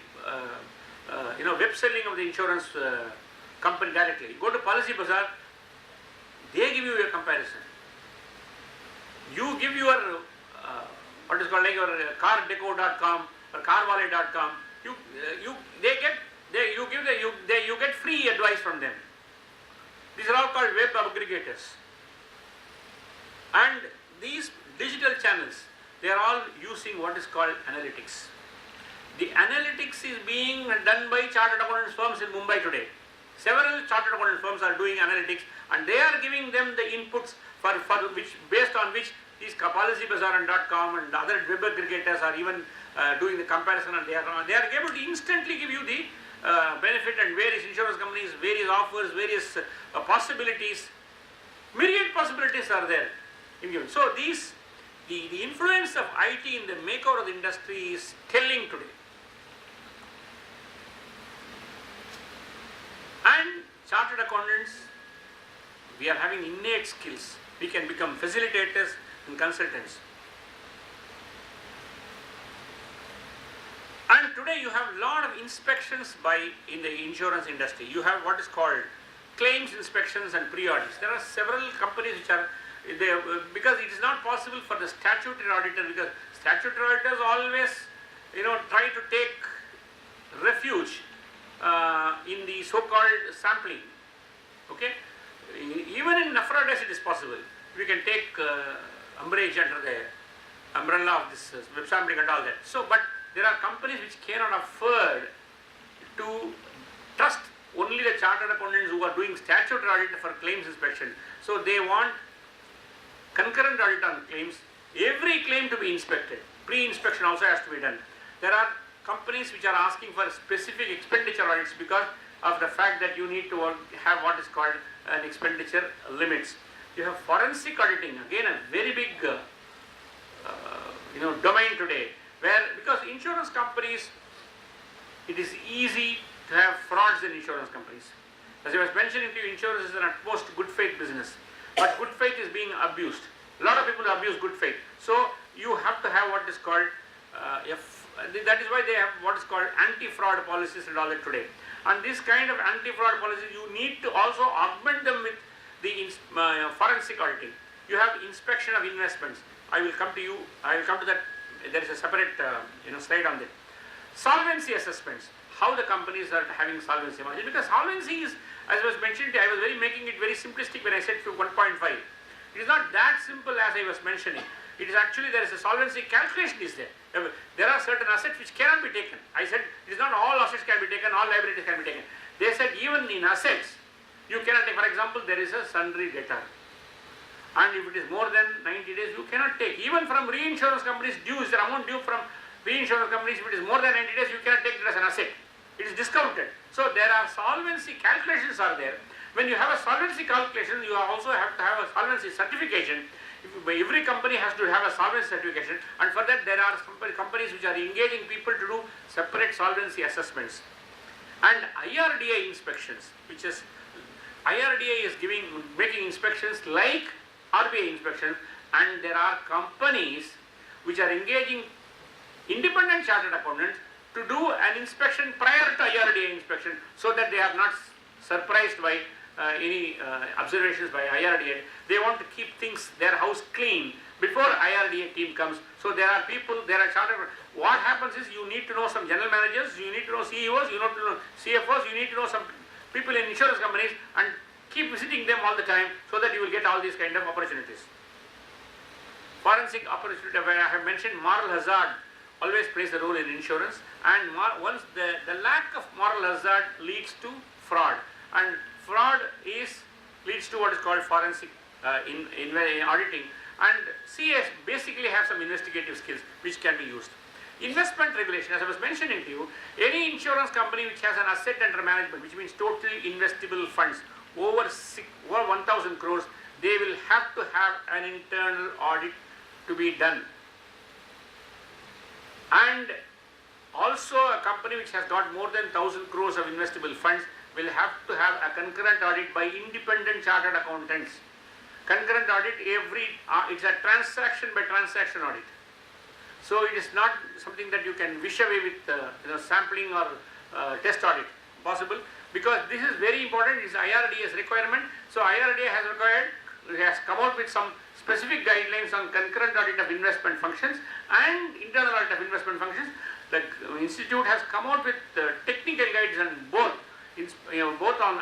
web selling of the insurance company directly. You go to Policy Bazaar, they give you a comparison. You give your what is called like your cardeco.com or carwallet.com. You get free advice from them. These are all called web aggregators. And these digital channels, they are all using what is called analytics. The analytics is being done by chartered accountants firms in Mumbai today. Several chartered accountant firms are doing analytics, and they are giving them the inputs for which, based on which these PolicyBazaar and .com and other web aggregators are even doing the comparison, and they are able to instantly give you the benefit and various insurance companies, various offers, various possibilities. Myriad possibilities are there in given. So the influence of IT in the makeover of the industry is telling today. And chartered accountants, we are having innate skills. We can become facilitators and consultants. And today you have a lot of inspections in the insurance industry. You have what is called claims inspections and pre-audits. There are several companies which are there because it is not possible for the statutory auditor, because statutory auditors always try to take refuge in the so-called sampling. Okay, even in NAFRA it is possible. We can take umbrage under the umbrella of this web sampling and all that. So, but there are companies which cannot afford to trust only the chartered accountants who are doing statutory audit for claims inspection. So they want concurrent audit on claims, every claim to be inspected. Pre-inspection also has to be done. There are companies which are asking for specific expenditure audits because of the fact that you need to have what is called an expenditure limits. You have forensic auditing, again a very big domain today, where because insurance companies, it is easy to have frauds in insurance companies. As I was mentioning to you, insurance is an utmost good faith business, but good faith is being abused. A lot of people abuse good faith. So you have to have what is called that is why they have what is called anti-fraud policies and all that today. And this kind of anti-fraud policies, you need to also augment them with the forensic auditing. You have inspection of investments. I will come to that. There is a separate slide on that. Solvency assessments. How the companies are having solvency margin, because solvency is, as I was mentioning, I was making it very simplistic when I said 1.5. It is not that simple as I was mentioning. It is actually, there is a solvency calculation is there. There are certain assets which cannot be taken. I said it is not all assets can be taken, all liabilities can be taken. They said even in assets, you cannot take. For example, there is a sundry debtor, and if it is more than 90 days, you cannot take. Even from reinsurance companies, dues, the amount due from reinsurance companies, if it is more than 90 days, you cannot take it as an asset. It is discounted. So there are solvency calculations are there. When you have a solvency calculation, you also have to have a solvency certification. Every company has to have a solvency certification, and for that there are companies which are engaging people to do separate solvency assessments. And IRDA inspections, which is IRDA is making inspections like RBI inspections, and there are companies which are engaging independent chartered accountants to do an inspection prior to IRDA inspection, so that they are not surprised by any observations by IRDA. They want to keep things, their house clean before IRDA team comes. So there are people, there are chartered. What happens is you need to know some general managers, you need to know CEOs, you need to know CFOs, you need to know some people in insurance companies, and keep visiting them all the time so that you will get all these kind of opportunities. Forensic opportunity, I have mentioned moral hazard always plays a role in insurance, and once the lack of moral hazard leads to fraud, and fraud leads to what is called forensic in auditing, and CS basically have some investigative skills which can be used. Investment regulation, as I was mentioning to you, any insurance company which has an asset under management, which means total investable funds over 1,000 crores, they will have to have an internal audit to be done. And Also, a company which has got more than 1000 crores of investable funds will have to have a concurrent audit by independent chartered accountants. Concurrent audit it's a transaction by transaction audit. So it is not something that you can wish away with sampling or test audit possible, because this is very important. It's IRDA's requirement. So IRDA has come out with some specific guidelines on concurrent audit of investment functions and internal audit of investment functions. The institute has come out with technical guides on both, both on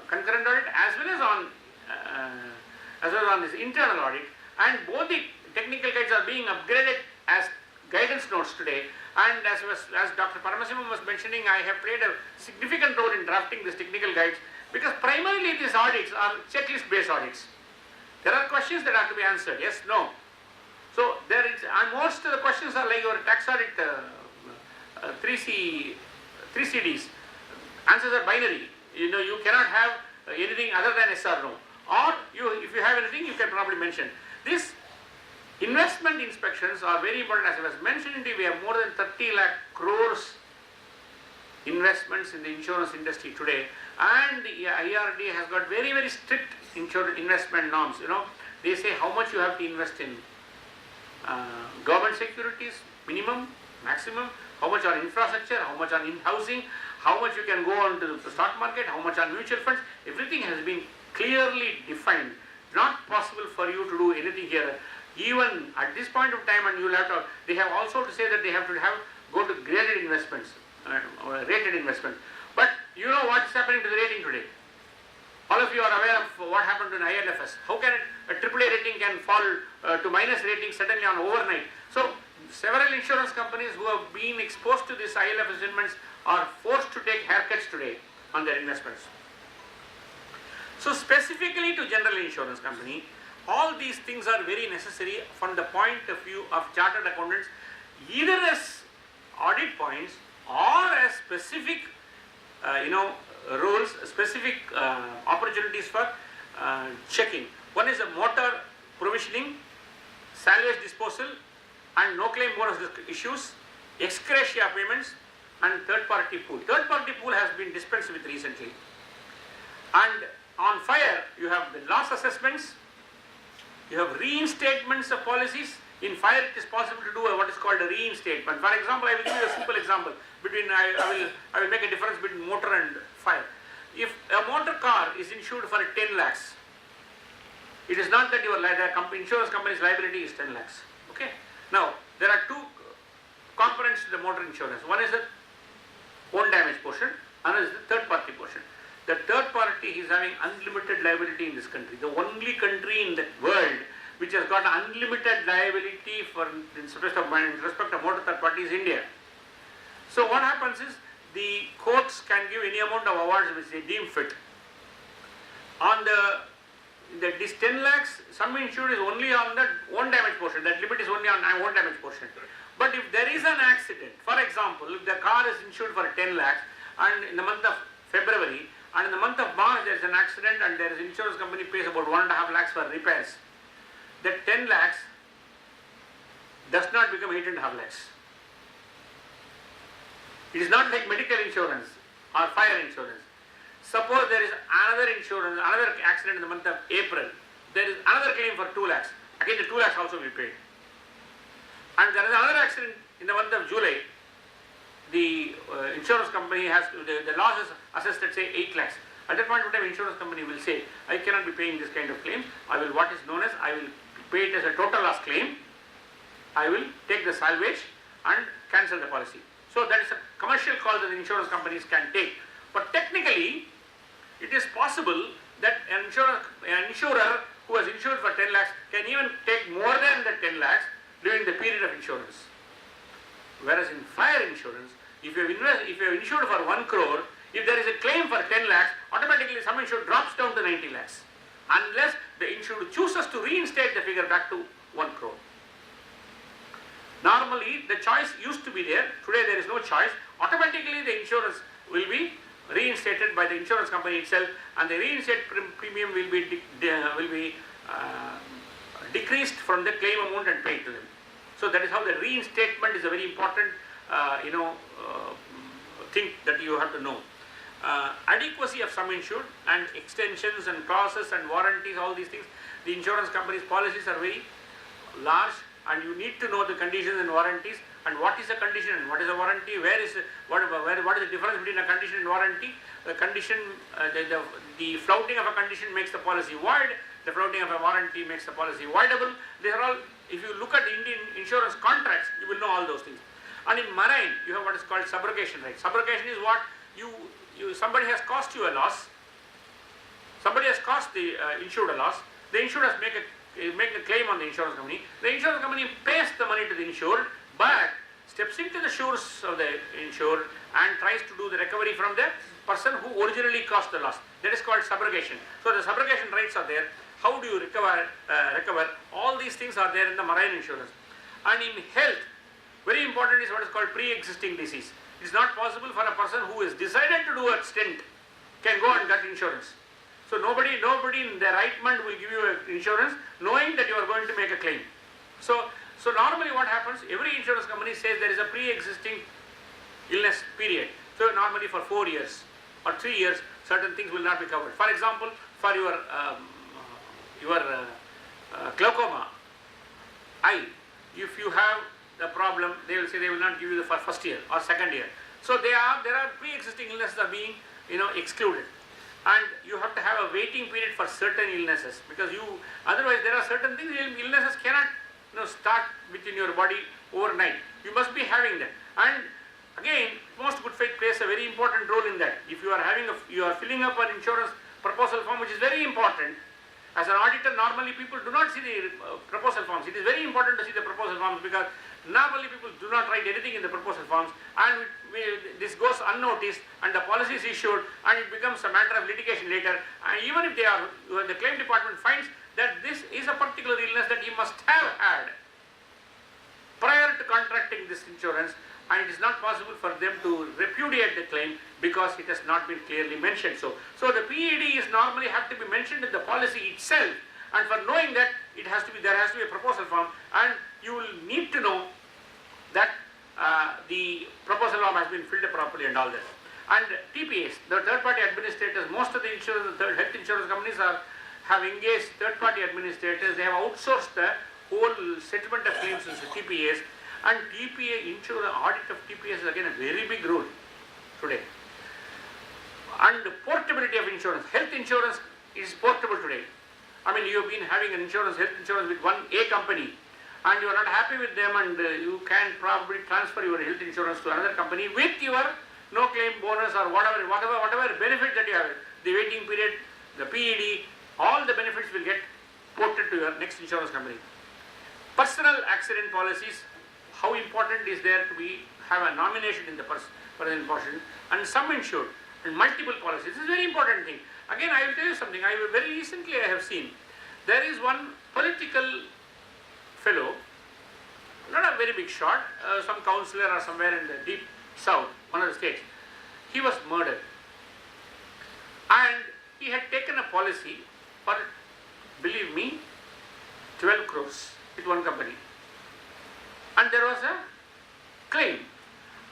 concurrent audit as well as on this internal audit, and both the technical guides are being upgraded as guidance notes today. And as Dr. Paramasivam was mentioning, I have played a significant role in drafting these technical guides, because primarily these audits are checklist based audits. There are questions that have to be answered, yes, no. So there is, and most of the questions are like your tax audit 3CDs. Answers are binary. You cannot have anything other than yes or no. Or if you have anything, you can probably mention. These investment inspections are very important. As I was mentioning to you, we have more than 30 lakh crores investments in the insurance industry today, and the IRDA has got very, very strict investment norms. They say how much you have to invest in government securities, minimum, maximum, how much on infrastructure, how much on in-housing, how much you can go on to the stock market, how much on mutual funds. Everything has been clearly defined. Not possible for you to do anything here, even at this point of time. And you will have to, they have also to say that they have to go to graded investments or rated investments. But you know what is happening to the rating today. All of you are aware of what happened to an ILFS. How can a AAA rating can fall to minus rating suddenly on overnight? So several insurance companies who have been exposed to this ILF investments are forced to take haircuts today on their investments. So specifically to general insurance company, all these things are very necessary from the point of view of chartered accountants, either as audit points or as specific rules, specific opportunities for checking. One is a motor provisioning, salvage disposal and no claim bonus issues, ex gratia payments, and third party pool. Third party pool has been dispensed with recently. And on fire, you have the loss assessments, you have reinstatements of policies. In fire, it is possible to do what is called a reinstatement. For example, I will give you a simple example. I will make a difference between motor and fire. If a motor car is insured for 10 lakhs, it is not that your insurance company's liability is 10 lakhs. Okay. Now, there are two components to the motor insurance. One is the own damage portion, another is the third party portion. The third party is having unlimited liability in this country. The only country in the world which has got unlimited liability in respect of motor third party is India. So what happens is the courts can give any amount of awards which they deem fit. On this 10 lakhs, sum insured is only on the own damage portion. That limit is only on own damage portion. But if there is an accident, for example, if the car is insured for 10 lakhs and in the month of February and in the month of March there is an accident and there is insurance company pays about 1.5 lakhs for repairs, that 10 lakhs does not become 8.5 lakhs. It is not like medical insurance or fire insurance. Suppose there is another insurance, another accident in the month of April, there is another claim for 2 lakhs. Again the 2 lakhs also will be paid. And there is another accident in the month of July, the insurance company has, the loss is assessed at say 8 lakhs. At that point of time, insurance company will say, I cannot be paying this kind of claim. I will pay it as a total loss claim. I will take the salvage and cancel the policy. So that is a commercial call that the insurance companies can take. But technically, it is possible that an insurer who has insured for 10 lakhs can even take more than the 10 lakhs during the period of insurance. Whereas in fire insurance, if you have insured for 1 crore, if there is a claim for 10 lakhs, automatically sum insured drops down to 90 lakhs. Unless the insured chooses to reinstate the figure back to 1 crore. Normally, the choice used to be there. Today there is no choice. Automatically the insurance will be reinstated by the insurance company itself, and the reinstated premium will be decreased from the claim amount and paid to them. So that is how the reinstatement is a very important thing that you have to know. Adequacy of sum insured and extensions and clauses and warranties, all these things, the insurance companies' policies are very large, and you need to know the conditions and warranties, and what is a condition and what is a warranty, what is the difference between a condition and warranty. The condition, the flouting of a condition makes the policy void, the flouting of a warranty makes the policy voidable. These are all, if you look at Indian insurance contracts, you will know all those things. And in marine, you have what is called subrogation right. Subrogation is what somebody has caused you a loss, somebody has caused the insured a loss, the insured has make a claim on the insurance company, the insurance company pays the money to the insured, but steps into the shoes of the insured and tries to do the recovery from the person who originally caused the loss. That is called subrogation. So the subrogation rights are there. How do you recover? All these things are there in the marine insurance. And in health, very important is what is called pre-existing disease. It is not possible for a person who is decided to do a stint can go and get insurance. So nobody in their right mind will give you insurance knowing that you are going to make a claim. So normally what happens, every insurance company says there is a pre-existing illness period. So normally for 4 years or 3 years, certain things will not be covered. For example, for your glaucoma eye, if you have the problem, they will say they will not give you the first year or second year. So there are pre-existing illnesses are being excluded, and you have to have a waiting period for certain illnesses, because otherwise there are certain things, illnesses cannot start within your body overnight. You must be having that. And again, most good faith plays a very important role in that. If you are filling up an insurance proposal form, which is very important. As an auditor, normally people do not see the proposal forms. It is very important to see the proposal forms, because normally people do not write anything in the proposal forms, and this goes unnoticed, and the policy is issued, and it becomes a matter of litigation later. And even if the claim department finds that this is a particular illness that he must have had prior to contracting this insurance, and it is not possible for them to repudiate the claim because it has not been clearly mentioned. So the PED is normally have to be mentioned in the policy itself, and for knowing that there has to be a proposal form, and you will need to know that the proposal form has been filled properly and all that. And TPAs, the third party administrators, most of the health insurance companies have engaged third party administrators. They have outsourced the whole settlement of claims to TPAs. And TPA audit of TPA is again a very big role today. And portability of insurance. Health insurance is portable today. I mean, you have been having health insurance with A company, and you are not happy with them, and you can probably transfer your health insurance to another company with your no claim bonus or whatever benefit that you have. The waiting period, the PED, all the benefits will get ported to your next insurance company. Personal accident policies. How important is there to have a nomination in the personal portion, and sum insured, and multiple policies. This is a very important thing. Again, I will tell you something. Very recently I have seen, there is one political fellow, not a very big shot, some councillor or somewhere in the deep south, one of the states. He was murdered, and he had taken a policy for, believe me, 12 crores with one company. And there was a claim,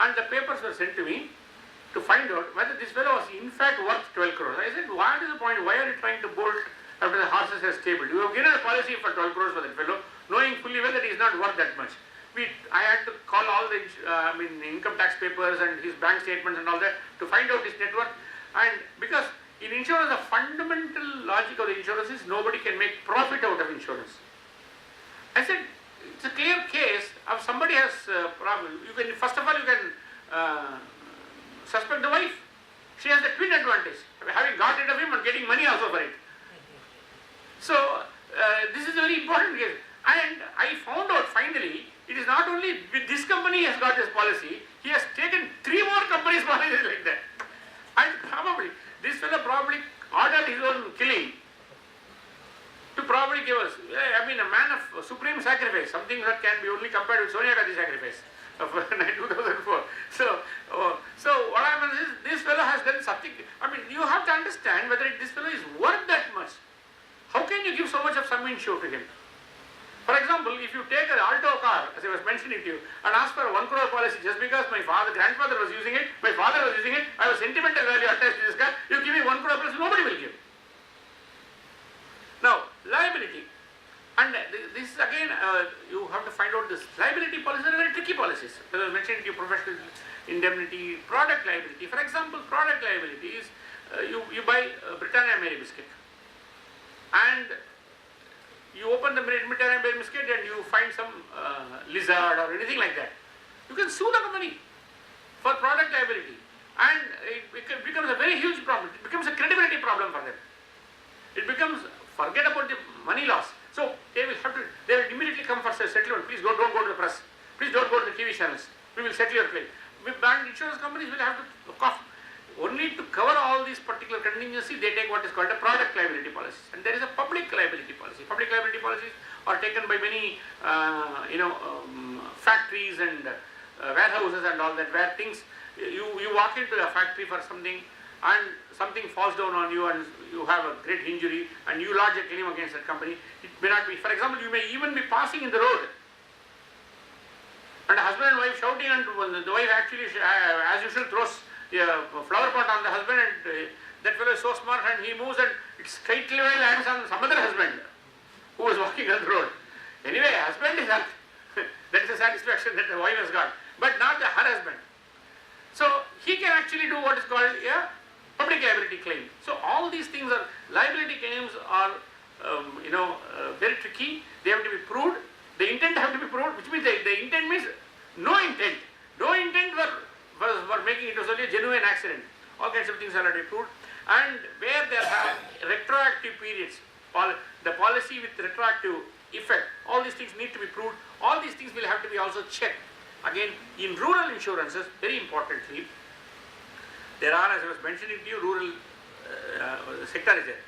and the papers were sent to me to find out whether this fellow was in fact worth 12 crores. I said, what is the point? Why are you trying to bolt after the horses have stabled? You have given a policy for 12 crores for that fellow, knowing fully well that he is not worth that much. I had to call all the income tax papers and his bank statements and all that to find out his net worth. And because in insurance, the fundamental logic of the insurance is nobody can make profit out of insurance. I said, it's a clear case of somebody has problem. First of all, you can suspect the wife. She has the twin advantage, having got rid of him and getting money also for it. So this is a very important case. And I found out finally, it is not only with this company he has got this policy, he has taken 3 more companies' policies like that. And this fellow probably ordered his own killing to probably give us, a man of supreme sacrifice, something that can be only compared with Sonia Gandhi's sacrifice of 2004. So what happens is, this fellow has done something. You have to understand whether this fellow is worth that much. How can you give so much of sum insured to him? For example, if you take an Alto car, as I was mentioning to you, and ask for a 1 crore policy just because my grandfather was using it, my father was using it, I have a sentimental value attached to this car, you give me 1 crore policy, nobody will give. Now, liability. And this is again, you have to find out this. Liability policies are very tricky policies. As I was mentioning to you, professional indemnity, product liability. For example, product liability is you buy Britannia Mary biscuit and you open the Britannia Mary biscuit and you find some lizard or anything like that. You can sue the company for product liability, and it becomes a very huge problem. It becomes a credibility problem for them. It becomes, forget about the money loss. So they will immediately come for settlement. Please don't go to the press. Please don't go to the TV channels. We will settle your claim. And insurance companies will have to cough. Only to cover all these particular contingencies, they take what is called a product liability policy. And there is a public liability policy. Public liability policies are taken by many, factories and warehouses and all that, where things, you walk into a factory for something and something falls down on you and you have a great injury and you lodge a claim against that company. It may not be, for example, you may even be passing in the road and husband and wife shouting, and the wife actually, as usual, throws a flower pot on the husband, and that fellow is so smart and he moves and it straightly lands on some other husband who was walking on the road. Anyway, husband is that is a satisfaction that the wife has got, but not her husband. So he can actually do what is called a public liability claim. So all these things are, liability claims are very tricky. They have to be proved. The intent have to be proved, which means the intent means no intent. No intent for making it was only a genuine accident. All kinds of things are already proved. And where there are retroactive periods, the policy with retroactive effect, all these things need to be proved. All these things will have to be also checked. Again, in rural insurances, very importantly, there are, as I was mentioning to you, rural sector is there.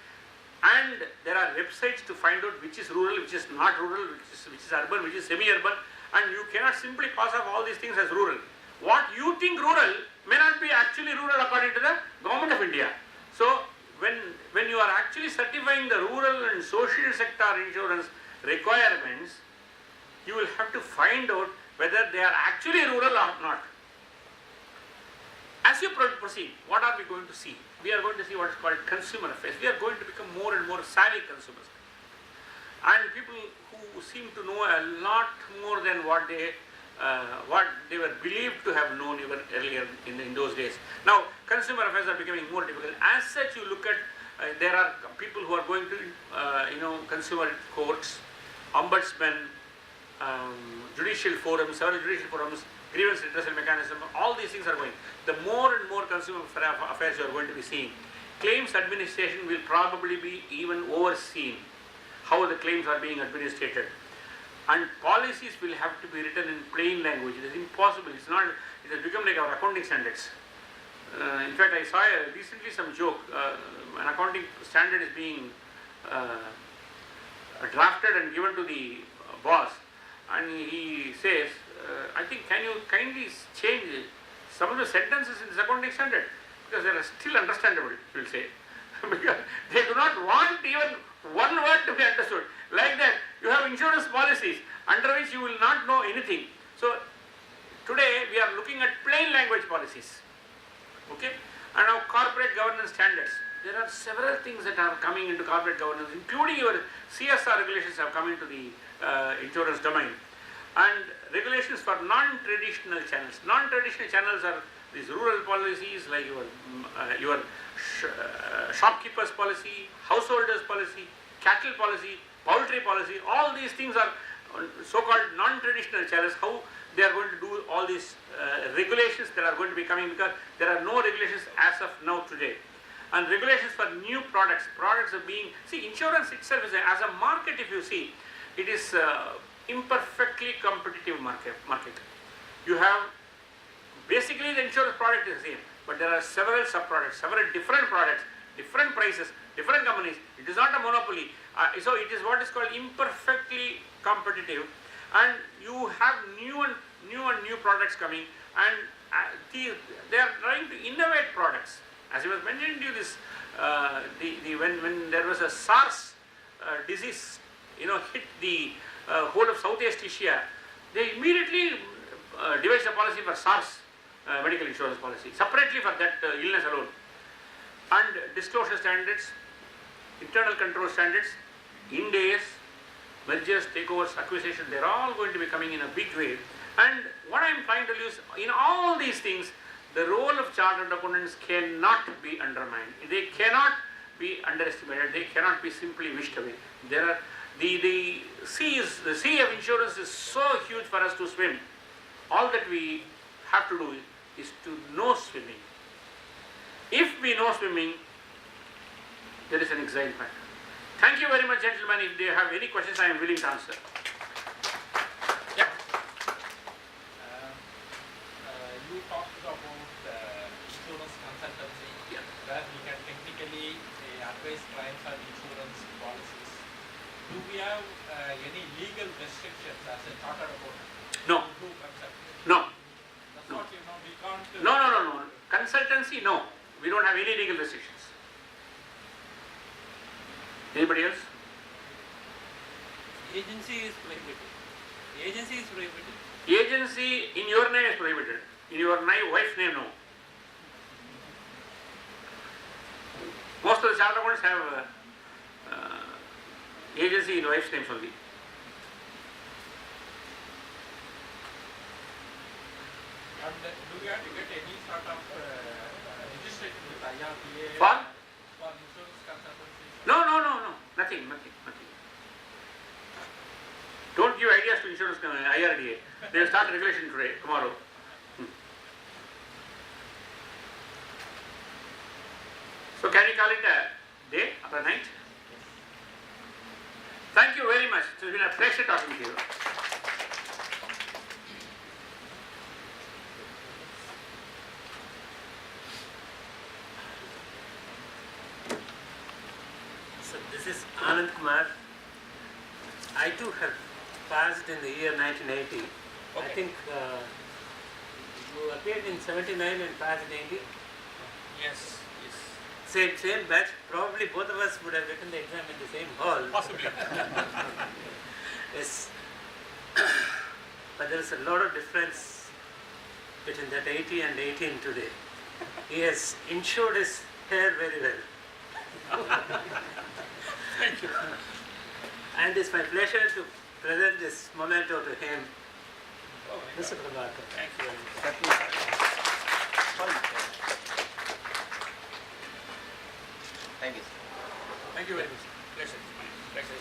And there are websites to find out which is rural, which is not rural, which is urban, which is semi-urban, and you cannot simply pass off all these things as rural. What you think rural may not be actually rural according to the government of India. So when you are actually certifying the rural and social sector insurance requirements, you will have to find out whether they are actually rural or not. As you proceed, what are we going to see? We are going to see what is called consumer affairs. We are going to become more and more savvy consumers. And people who seem to know a lot more than what they were believed to have known even earlier in those days. Now, consumer affairs are becoming more difficult. As such, you look at, there are people who are going to, consumer courts, ombudsmen, judicial forums, several judicial forums, grievance redressal mechanism, all these things are going. The more and more consumer affairs you are going to be seeing. Claims administration will probably be even overseen, how the claims are being administrated. And policies will have to be written in plain language. It is impossible. It has become like our accounting standards. In fact, I saw recently some joke. An accounting standard is being drafted and given to the boss, and he says, I think, can you kindly change some of the sentences in this accounting standard, because they are still understandable, he will say. Because they do not want even one word to be understood. Like that, you have insurance policies under which you will not know anything. So today we are looking at plain language policies. Okay? And now corporate governance standards. There are several things that are coming into corporate governance, including your CSR regulations have come into the insurance domain. And regulations for non-traditional channels. Non-traditional channels are these rural policies like your shopkeepers policy, householders policy, cattle policy, poultry policy. All these things are so-called non-traditional channels. How they are going to do all these regulations that are going to be coming, because there are no regulations as of now today. And regulations for new products. Products are being, insurance itself is as a market, if you see, it is imperfectly competitive market. You have, basically the insurance product is the same, but there are several sub-products, several different products, different prices, different companies. It is not a monopoly. So it is what is called imperfectly competitive, and you have new products coming, and they are trying to innovate products. As I was mentioning to you, this when there was a SARS disease, hit the whole of Southeast Asia, they immediately devised a policy for SARS medical insurance policy, separately for that illness alone. And disclosure standards, internal control standards, Ind AS, mergers, takeovers, acquisition, they're all going to be coming in a big way. And what I'm trying to use, in all these things, the role of chartered accountants cannot be undermined. They cannot be underestimated. They cannot be simply wished away. There are the sea of insurance is so huge for us to swim. All that we have to do is to know swimming. If we know swimming, there is an exile factor. Thank you very much, gentlemen. If they have any questions, I am willing to answer. Yeah. You talked about insurance consultancy, Yeah. where we can technically advise clients on insurance policies. Do we have any legal restrictions as a chartered accountant? No. To do consultancy? No. That's what we can't. No. Consultancy, no. We don't have any legal restrictions. Anybody else? Agency is prohibited. Agency is prohibited. Agency in your name is prohibited. In your wife's name, no. Most of the chartered accountants have agency in wife's names only. And do we have to get any sort of registration with IRDA For? for insurance consultancy? No. Nothing. Don't give ideas to insurance IRDA. They will start regulation today, tomorrow. So can we call it a day or a night? Thank you very much. It's been a pleasure talking to you. So this is Anand Kumar. I too have passed in the year 1980. I think you appeared in 79 and passed in 80. Yes. Same batch. Probably both of us would have written the exam in the same hall. Possibly. Yes. But there is a lot of difference between that 80 and 18 today. He has insured his hair very well. Thank you. And it's my pleasure to present this memento to him, Oh my Mr. God. Prabhakar. Thank you very much. Thank you. Thank you very much. Pleasure. Pleasure.